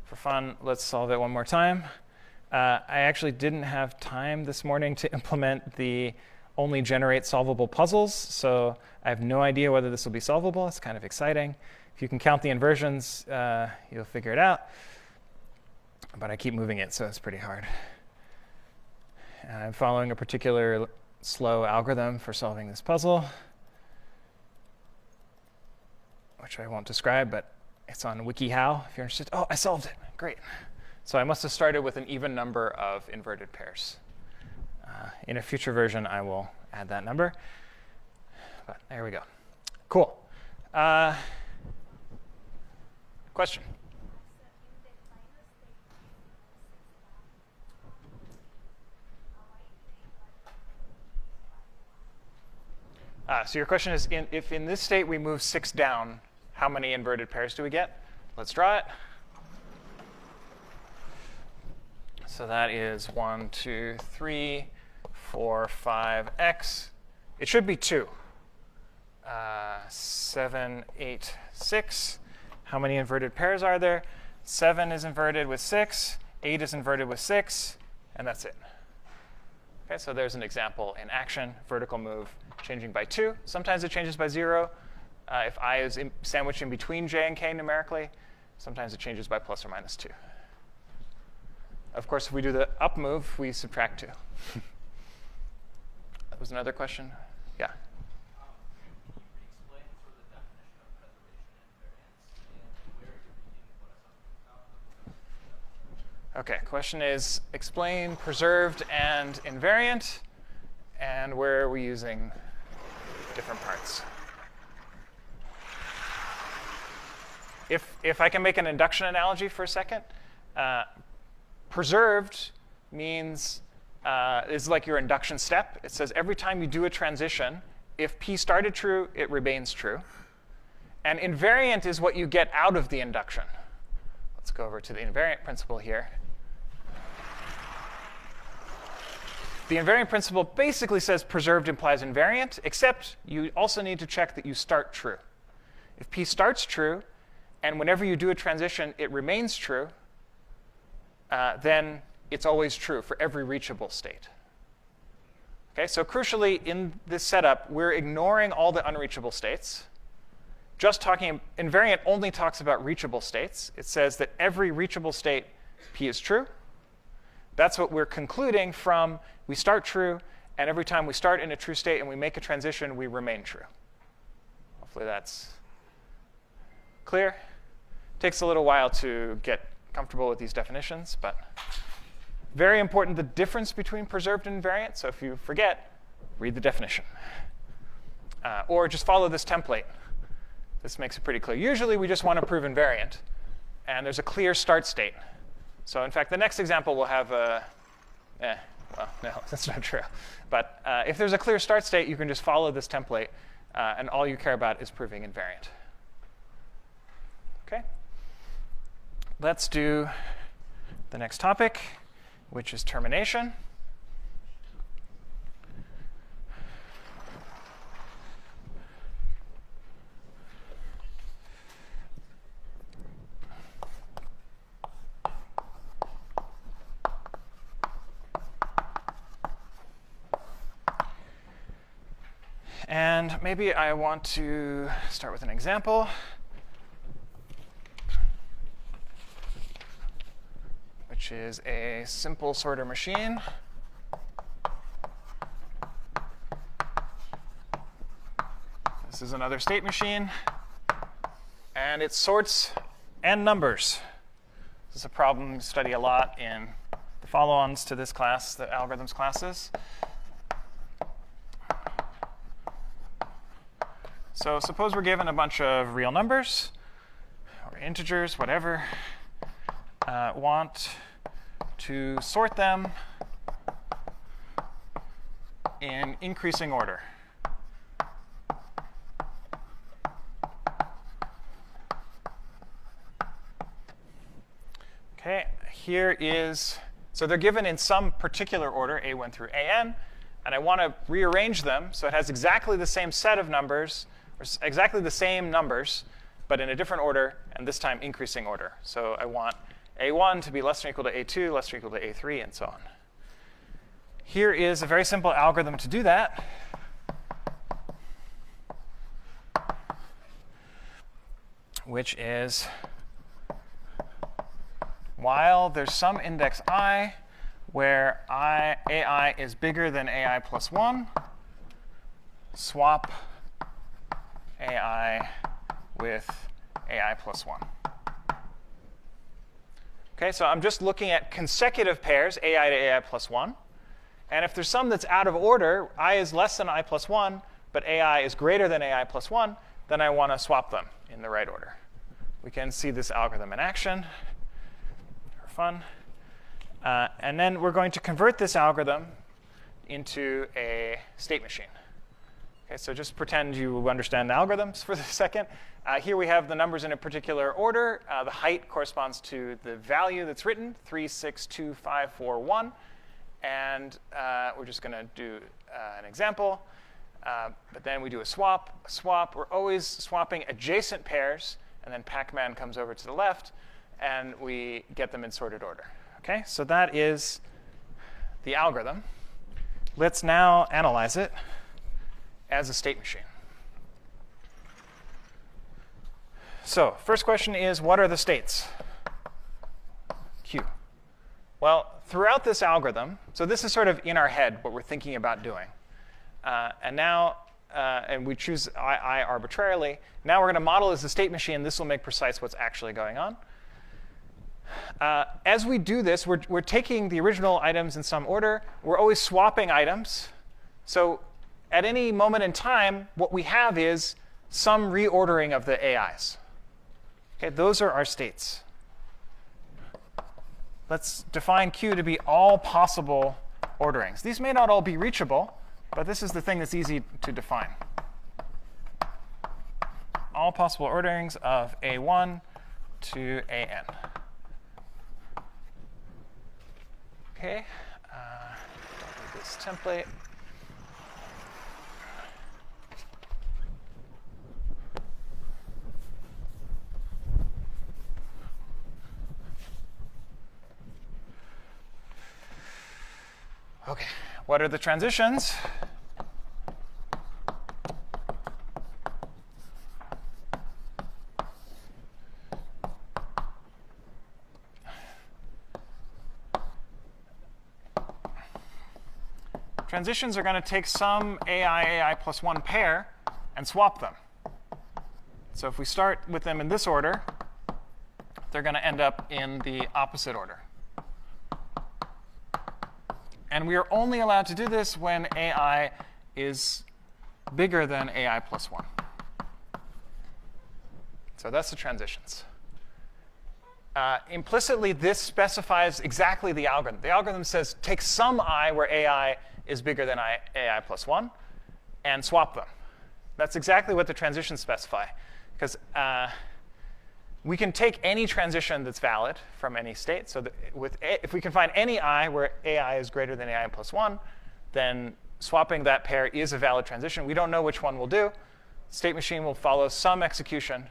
For fun, let's solve it one more time. I actually didn't have time this morning to implement the only generate solvable puzzles, so I have no idea whether this will be solvable. It's kind of exciting. If you can count the inversions, you'll figure it out. But I keep moving it, so it's pretty hard. I'm following a particular slow algorithm for solving this puzzle, which I won't describe, but it's on WikiHow if you're interested. Oh, I solved it. Great. So I must have started with an even number of inverted pairs. In a future version, I will add that number. But there we go. Cool. Question? So your question is, if in this state we move 6 down, how many inverted pairs do we get? Let's draw it. So that is 1, 2, 3, 4, 5x. It should be 2. 7, 8, 6. How many inverted pairs are there? 7 is inverted with 6. 8 is inverted with 6. And that's it. Okay, so there's an example in action. Vertical move changing by 2. Sometimes it changes by 0. If I is sandwiched in between j and k numerically, sometimes it changes by plus or minus 2. Of course, if we do the up move, we subtract 2. That was another question? Yeah. OK, question is, explain preserved and invariant, and where are we using different parts? If I can make an induction analogy for a second, preserved means is like your induction step. It says every time you do a transition, if p started true, it remains true. And invariant is what you get out of the induction. Let's go over to the invariant principle here. The invariant principle basically says preserved implies invariant, except you also need to check that you start true. If p starts true, and whenever you do a transition, it remains true, then it's always true for every reachable state. Okay, so crucially, in this setup, we're ignoring all the unreachable states. Just talking, invariant only talks about reachable states. It says that every reachable state, p is true. That's what we're concluding from we start true, and every time we start in a true state and we make a transition, we remain true. Hopefully that's clear. Takes a little while to get comfortable with these definitions, but very important, the difference between preserved and invariant. So if you forget, read the definition. Or just follow this template. This makes it pretty clear. Usually we just want to prove invariant, and there's a clear start state. So in fact, the next example will have a, well, no, that's not true. But if there's a clear start state, you can just follow this template, and all you care about is proving invariant. OK? Let's do the next topic, which is termination. And maybe I want to start with an example. Which is a simple sorter machine. This is another state machine. And it sorts n numbers. This is a problem we study a lot in the follow-ons to this class, the algorithms classes. So suppose we're given a bunch of real numbers, or integers, whatever. Want to sort them in increasing order. OK, here is, so they're given in some particular order, a1 through an, and I want to rearrange them so it has exactly the same set of numbers, or exactly the same numbers, but in a different order, and this time increasing order. So I want a1 to be less than or equal to a2, less than or equal to a3, and so on. Here is a very simple algorithm to do that. Which is, while there's some index I where ai is bigger than ai plus 1, swap ai with ai plus 1. OK, so I'm just looking at consecutive pairs, ai to ai plus 1. And if there's some that's out of order, I is less than I plus 1, but ai is greater than ai plus 1, then I want to swap them in the right order. We can see this algorithm in action for fun. And then we're going to convert this algorithm into a state machine. Okay, so just pretend you understand algorithms for a second. Here we have the numbers in a particular order. The height corresponds to the value that's written, 362541. And we're just going to do an example. But then we do a swap. We're always swapping adjacent pairs. And then Pac-Man comes over to the left. And we get them in sorted order. Okay, so that is the algorithm. Let's now analyze it as a state machine. So first question is, what are the states? Q. Well, throughout this algorithm, so this is sort of in our head what we're thinking about doing. And we choose I arbitrarily. Now we're going to model as a state machine. This will make precise what's actually going on. As we do this, we're taking the original items in some order. We're always swapping items. So at any moment in time, what we have is some reordering of the AIs. Okay, those are our states. Let's define Q to be all possible orderings. These may not all be reachable, but this is the thing that's easy to define. All possible orderings of A1 to AN. Okay, don't need this template. Okay, what are the transitions? Transitions are going to take some AI plus 1 pair and swap them. So if we start with them in this order, they're going to end up in the opposite order. And we are only allowed to do this when AI is bigger than AI plus 1. So that's the transitions. Implicitly, this specifies exactly the algorithm. The algorithm says take some I where AI is bigger than AI plus 1 and swap them. That's exactly what the transitions specify. Because we can take any transition that's valid from any state. So if we can find any I where AI is greater than AI plus 1, then swapping that pair is a valid transition. We don't know which one we'll do. State machine will follow some execution,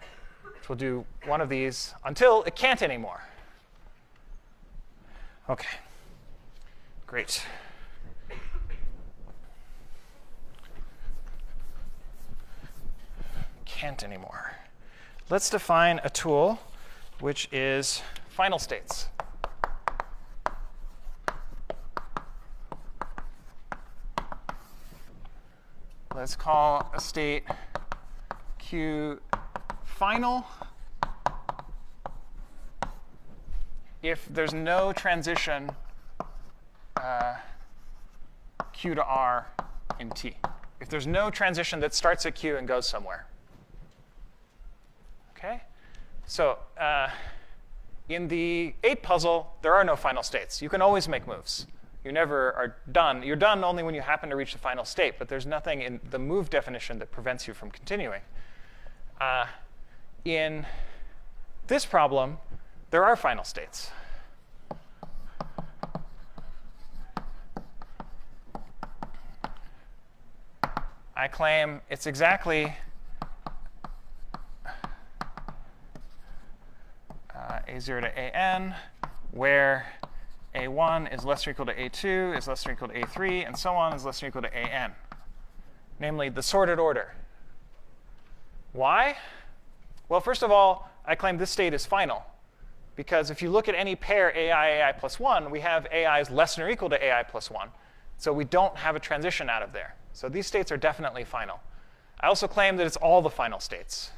which will do one of these until it can't anymore. OK, great. Can't anymore. Let's define a tool which is final states. Let's call a state Q final if there's no transition Q to R in T. If there's no transition that starts at Q and goes somewhere. Okay, so in the 8 puzzle, there are no final states. You can always make moves. You never are done. You're done only when you happen to reach the final state, but there's nothing in the move definition that prevents you from continuing. In this problem, there are final states. I claim it's exactly A0 to AN, where A1 is less or equal to A2, is less or equal to A3, and so on is less or equal to AN, namely the sorted order. Why? Well, first of all, I claim this state is final. Because if you look at any pair AI plus 1, we have AI is less than or equal to AI plus 1. So we don't have a transition out of there. So these states are definitely final. I also claim that it's all the final states.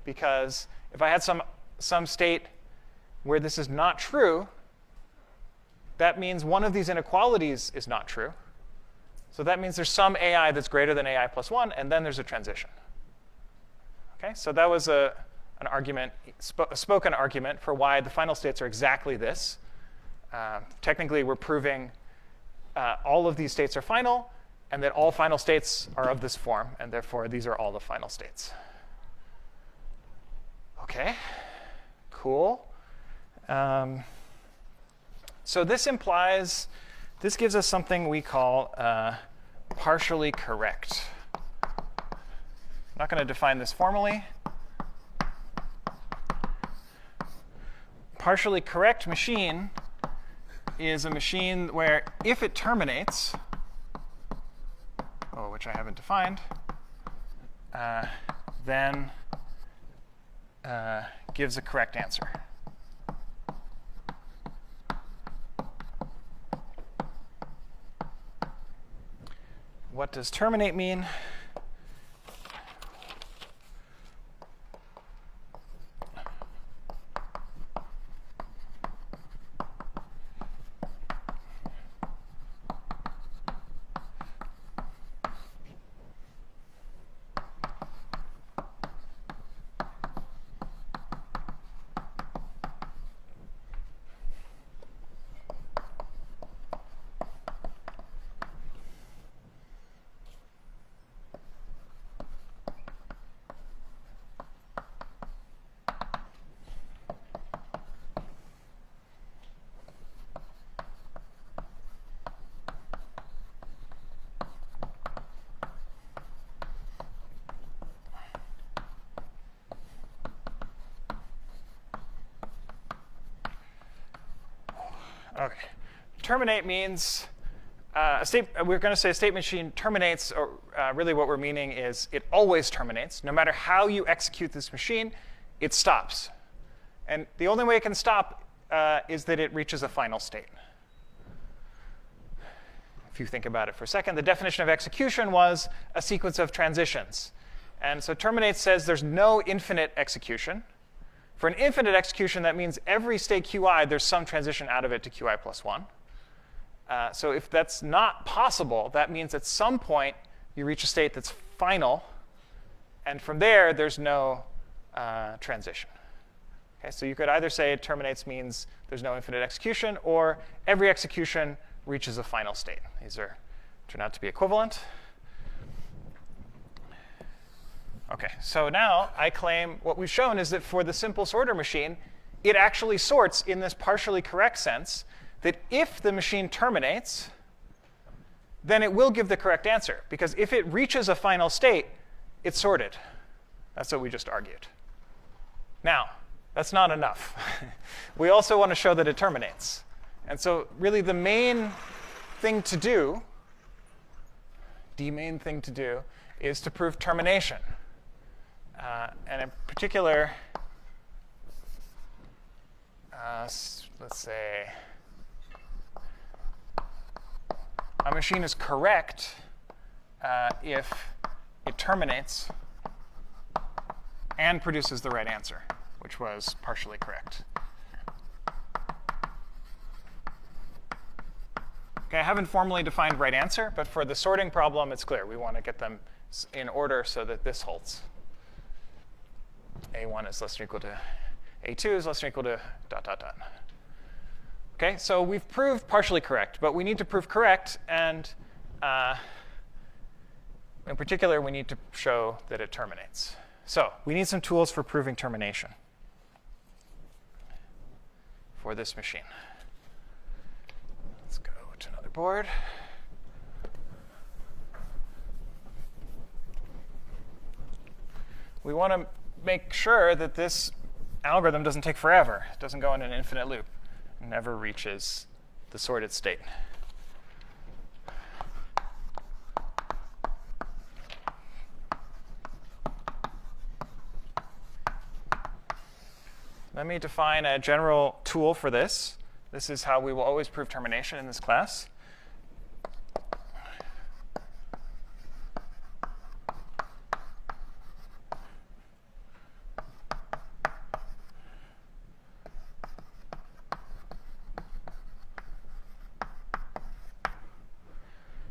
Because if I had some state where this is not true, that means one of these inequalities is not true. So that means there's some AI that's greater than AI plus 1, and then there's a transition. Okay, so that was an argument, a spoken argument for why the final states are exactly this. Technically, we're proving all of these states are final, and that all final states are of this form, and therefore these are all the final states. OK, cool. So this gives us something we call partially correct. I'm not going to define this formally. Partially correct machine is a machine where if it terminates, which I haven't defined, then gives a correct answer. What does terminate mean? OK. Terminate means we're going to say a state machine terminates, or really what we're meaning is it always terminates. No matter how you execute this machine, it stops. And the only way it can stop is that it reaches a final state. If you think about it for a second, the definition of execution was a sequence of transitions. And so terminate says there's no infinite execution. For an infinite execution, that means every state qi, there's some transition out of it to qi plus 1. So if that's not possible, that means at some point you reach a state that's final. And from there, there's no transition. Okay, so you could either say it terminates means there's no infinite execution, or every execution reaches a final state. These turn out to be equivalent. OK, so now I claim what we've shown is that for the simple sorter machine, it actually sorts in this partially correct sense that if the machine terminates, then it will give the correct answer. Because if it reaches a final state, it's sorted. That's what we just argued. Now, that's not enough. We also want to show that it terminates. And so really the main thing to do, is to prove termination. And in particular, let's say a machine is correct if it terminates and produces the right answer, which was partially correct. Okay, I haven't formally defined right answer, but for the sorting problem, it's clear. We want to get them in order so that this holds. A1 is less than or equal to A2 is less than or equal to ... OK, so we've proved partially correct, but we need to prove correct. And in particular, we need to show that it terminates. So we need some tools for proving termination for this machine. Let's go to another board. We want to make sure that this algorithm doesn't take forever. It doesn't go in an infinite loop. It never reaches the sorted state. Let me define a general tool for this. This is how we will always prove termination in this class.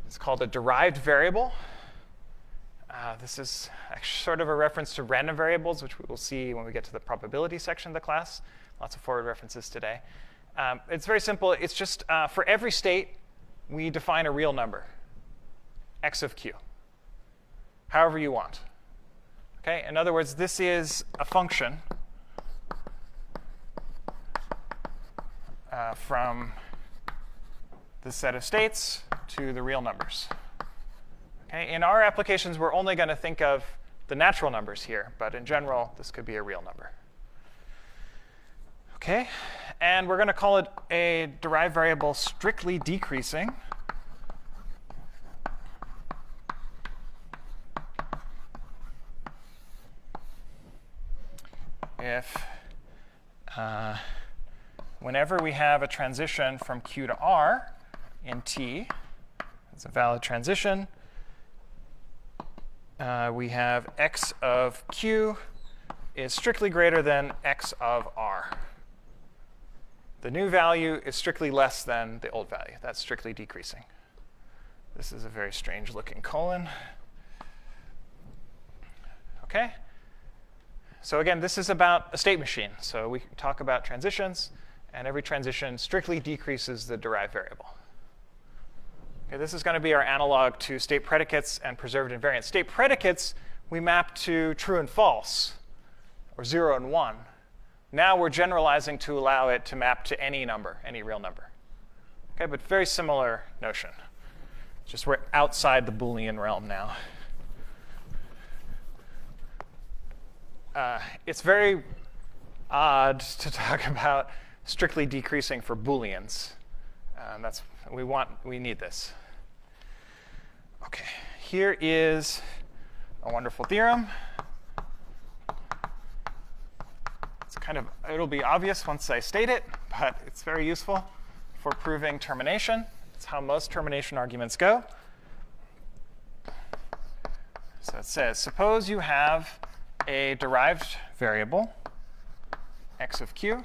It's called a derived variable. This is sort of a reference to random variables, which we will see when we get to the probability section of the class. Lots of forward references today. It's very simple. It's just for every state, we define a real number. x of q, however you want. Okay? In other words, this is a function from the set of states to the real numbers. Okay? In our applications, we're only going to think of the natural numbers here, but in general, this could be a real number. Okay? And we're going to call it a derived variable strictly decreasing. If whenever we have a transition from Q to R in T, it's a valid transition, we have x of Q is strictly greater than x of R. The new value is strictly less than the old value. That's strictly decreasing. This is a very strange looking colon. Okay? So again, this is about a state machine. So we talk about transitions, and every transition strictly decreases the derived variable. Okay, this is going to be our analog to state predicates and preserved invariant. State predicates we map to true and false, or 0 and 1. Now we're generalizing to allow it to map to any number, any real number. Okay, but very similar notion. Just we're outside the Boolean realm now. It's very odd to talk about strictly decreasing for Booleans. We need this. Okay, here is a wonderful theorem. It'll be obvious once I state it, but it's very useful for proving termination. It's how most termination arguments go. So it says, suppose you have a derived variable, x of q,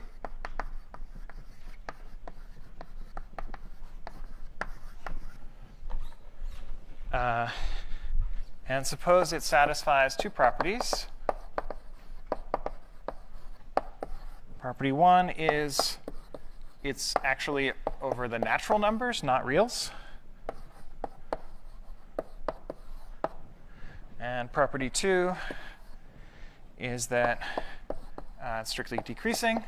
and suppose it satisfies two properties. Property 1 is it's actually over the natural numbers, not reals. And property 2 is that it's strictly decreasing.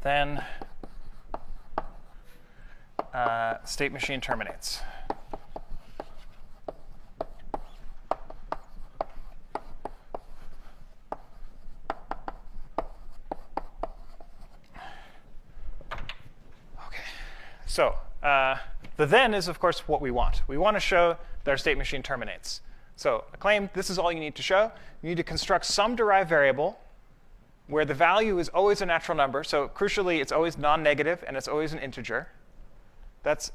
Then state machine terminates. Okay, so the then is, of course, what we want. We want to show that our state machine terminates. So a claim, this is all you need to show. You need to construct some derived variable where the value is always a natural number. So crucially, it's always non-negative, and it's always an integer.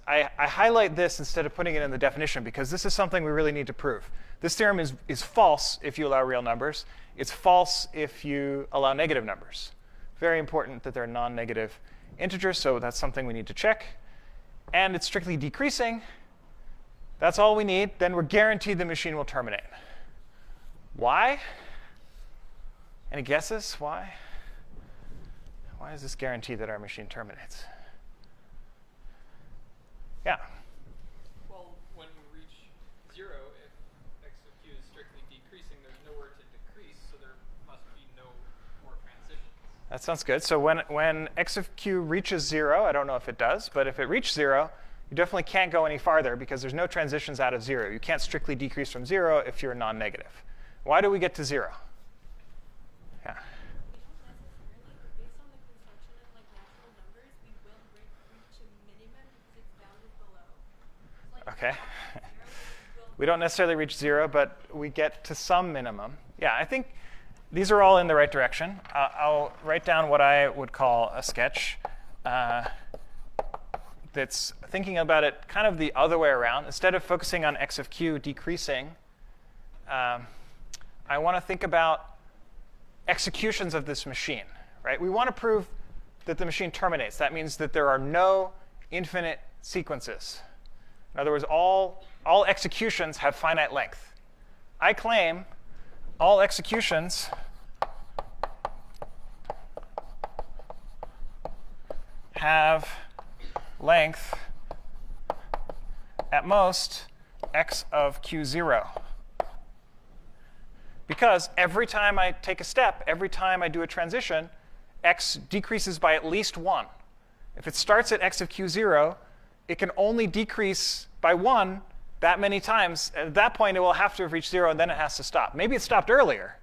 I highlight this instead of putting it in the definition because this is something we really need to prove. This theorem is false if you allow real numbers. It's false if you allow negative numbers. Very important that they're non-negative integers, so that's something we need to check. And it's strictly decreasing. That's all we need. Then we're guaranteed the machine will terminate. Why? Any guesses? Why? Why is this guarantee that our machine terminates? Yeah. Well, when we reach 0, if x of q is strictly decreasing, there's nowhere to decrease, so there must be no more transitions. That sounds good. So when x of q reaches 0, I don't know if it does, but if it reaches 0, you definitely can't go any farther because there's no transitions out of 0. You can't strictly decrease from 0 if you're non-negative. Why do we get to 0? Yeah. Okay. We don't necessarily reach 0, but we get to some minimum. Yeah, I think these are all in the right direction. I'll write down what I would call a sketch that's thinking about it kind of the other way around. Instead of focusing on x of q decreasing, I want to think about executions of this machine. Right? We want to prove that the machine terminates. That means that there are no infinite sequences. In other words, all executions have finite length. I claim all executions have length at most x of q0. Because every time I take a step, every time I do a transition, x decreases by at least 1. If it starts at x of q0, it can only decrease by 1 that many times. At that point, it will have to have reached 0, and then it has to stop. Maybe it stopped earlier,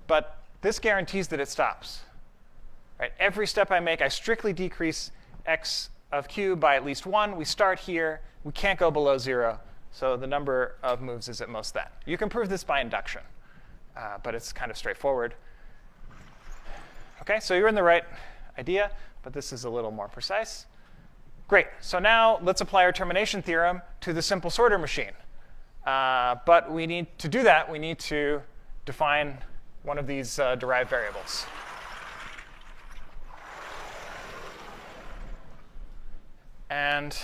but this guarantees that it stops. Right? Every step I make, I strictly decrease x of q by at least 1. We start here. We can't go below 0, so the number of moves is at most that. You can prove this by induction, but it's kind of straightforward. OK, so you're in the right idea, but this is a little more precise. Great. So now let's apply our termination theorem to the simple sorter machine. But to do that, we need to define one of these derived variables. And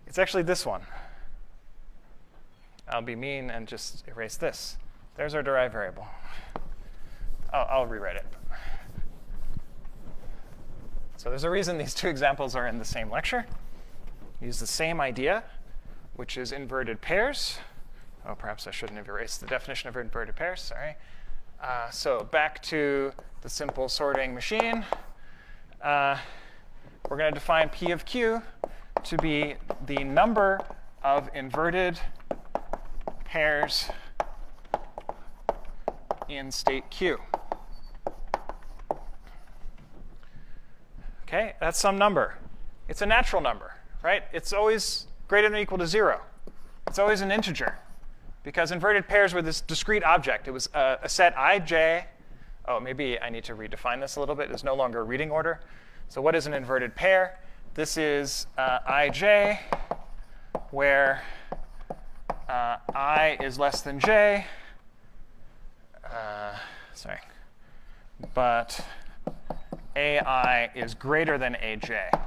it's actually this one. I'll be mean and just erase this. There's our derived variable. I'll rewrite it. So there's a reason these two examples are in the same lecture. Use the same idea, which is inverted pairs. Oh, perhaps I shouldn't have erased the definition of inverted pairs. Sorry. So back to the simple sorting machine. We're going to define P of Q to be the number of inverted pairs in state Q. OK, that's some number. It's a natural number, right? It's always greater than or equal to 0. It's always an integer, because inverted pairs were this discrete object. It was a set ij. Oh, maybe I need to redefine this a little bit. It's no longer a reading order. So what is an inverted pair? This is ij, where I is less than j. Sorry. But ai is greater than aj.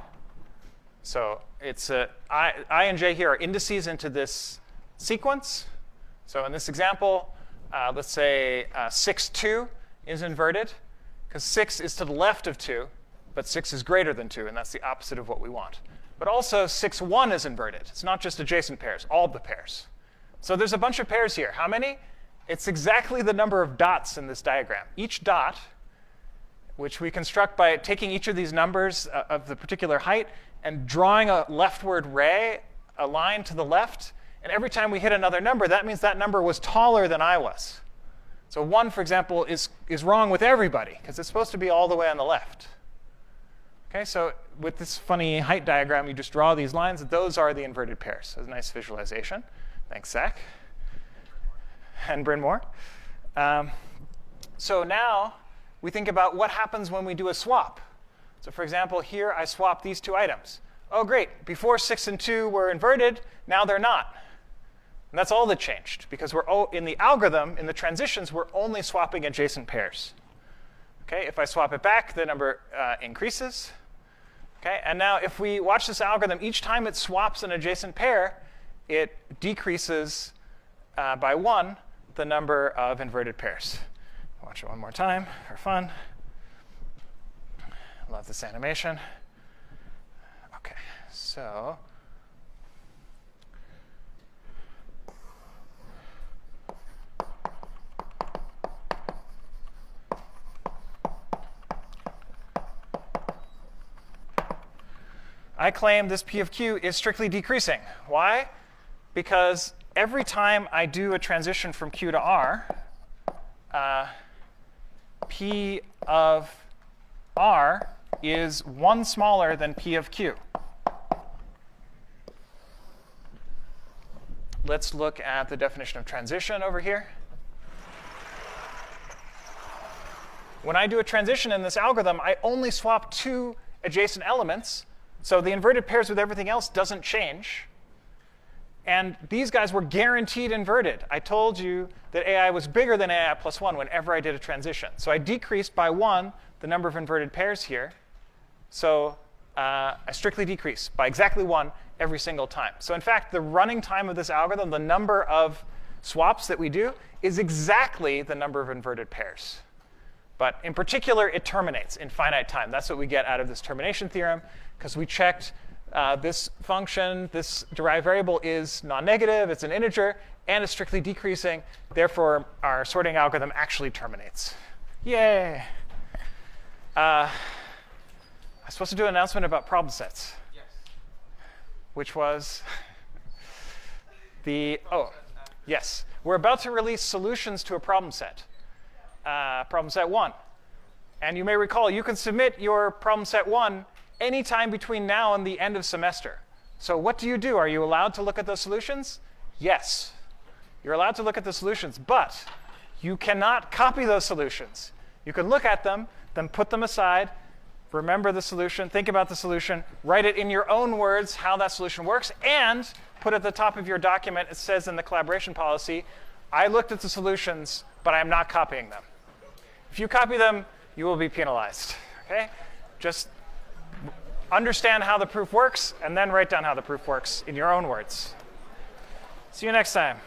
So it's I and j here are indices into this sequence. So in this example, let's say 6, 2 is inverted, because 6 is to the left of 2, but 6 is greater than 2, and that's the opposite of what we want. But also 6, 1 is inverted. It's not just adjacent pairs, all the pairs. So there's a bunch of pairs here. How many? It's exactly the number of dots in this diagram. Each dot, which we construct by taking each of these numbers of the particular height and drawing a leftward ray, a line to the left. And every time we hit another number, that means that number was taller than I was. So 1, for example, is wrong with everybody, because it's supposed to be all the way on the left. OK, so with this funny height diagram, you just draw these lines. Those are the inverted pairs. So it's a nice visualization. Thanks, Zach. And Bryn Moore. So now we think about what happens when we do a swap. So for example, here I swap these two items. Oh, great. Before 6 and 2 were inverted. Now they're not. And that's all that changed, because we're in the algorithm, in the transitions, we're only swapping adjacent pairs. OK, if I swap it back, the number increases. OK, and now if we watch this algorithm, each time it swaps an adjacent pair, it decreases by 1 the number of inverted pairs. Watch it one more time for fun. Love this animation. OK, so I claim this P of Q is strictly decreasing. Why? Because every time I do a transition from Q to R, P of R is 1 smaller than P of Q. Let's look at the definition of transition over here. When I do a transition in this algorithm, I only swap 2 adjacent elements. So the inverted pairs with everything else doesn't change. And these guys were guaranteed inverted. I told you that ai was bigger than ai plus 1 whenever I did a transition. So I decreased by 1 the number of inverted pairs here. So I strictly decrease by exactly 1 every single time. So in fact, the running time of this algorithm, the number of swaps that we do, is exactly the number of inverted pairs. But in particular, it terminates in finite time. That's what we get out of this termination theorem, because we checked this function, this derived variable is non-negative, it's an integer, and it's strictly decreasing. Therefore, our sorting algorithm actually terminates. Yay! I'm supposed to do an announcement about problem sets. Yes. Which was yes. We're about to release solutions to a problem set. Problem set 1. And you may recall, you can submit your problem set 1 anytime between now and the end of semester. So what do? Are you allowed to look at those solutions? Yes. You're allowed to look at the solutions, but you cannot copy those solutions. You can look at them, then put them aside, remember the solution, think about the solution, write it in your own words how that solution works, and put at the top of your document, it says in the collaboration policy, I looked at the solutions, but I am not copying them. If you copy them, you will be penalized. Okay? Just understand how the proof works, and then write down how the proof works in your own words. See you next time.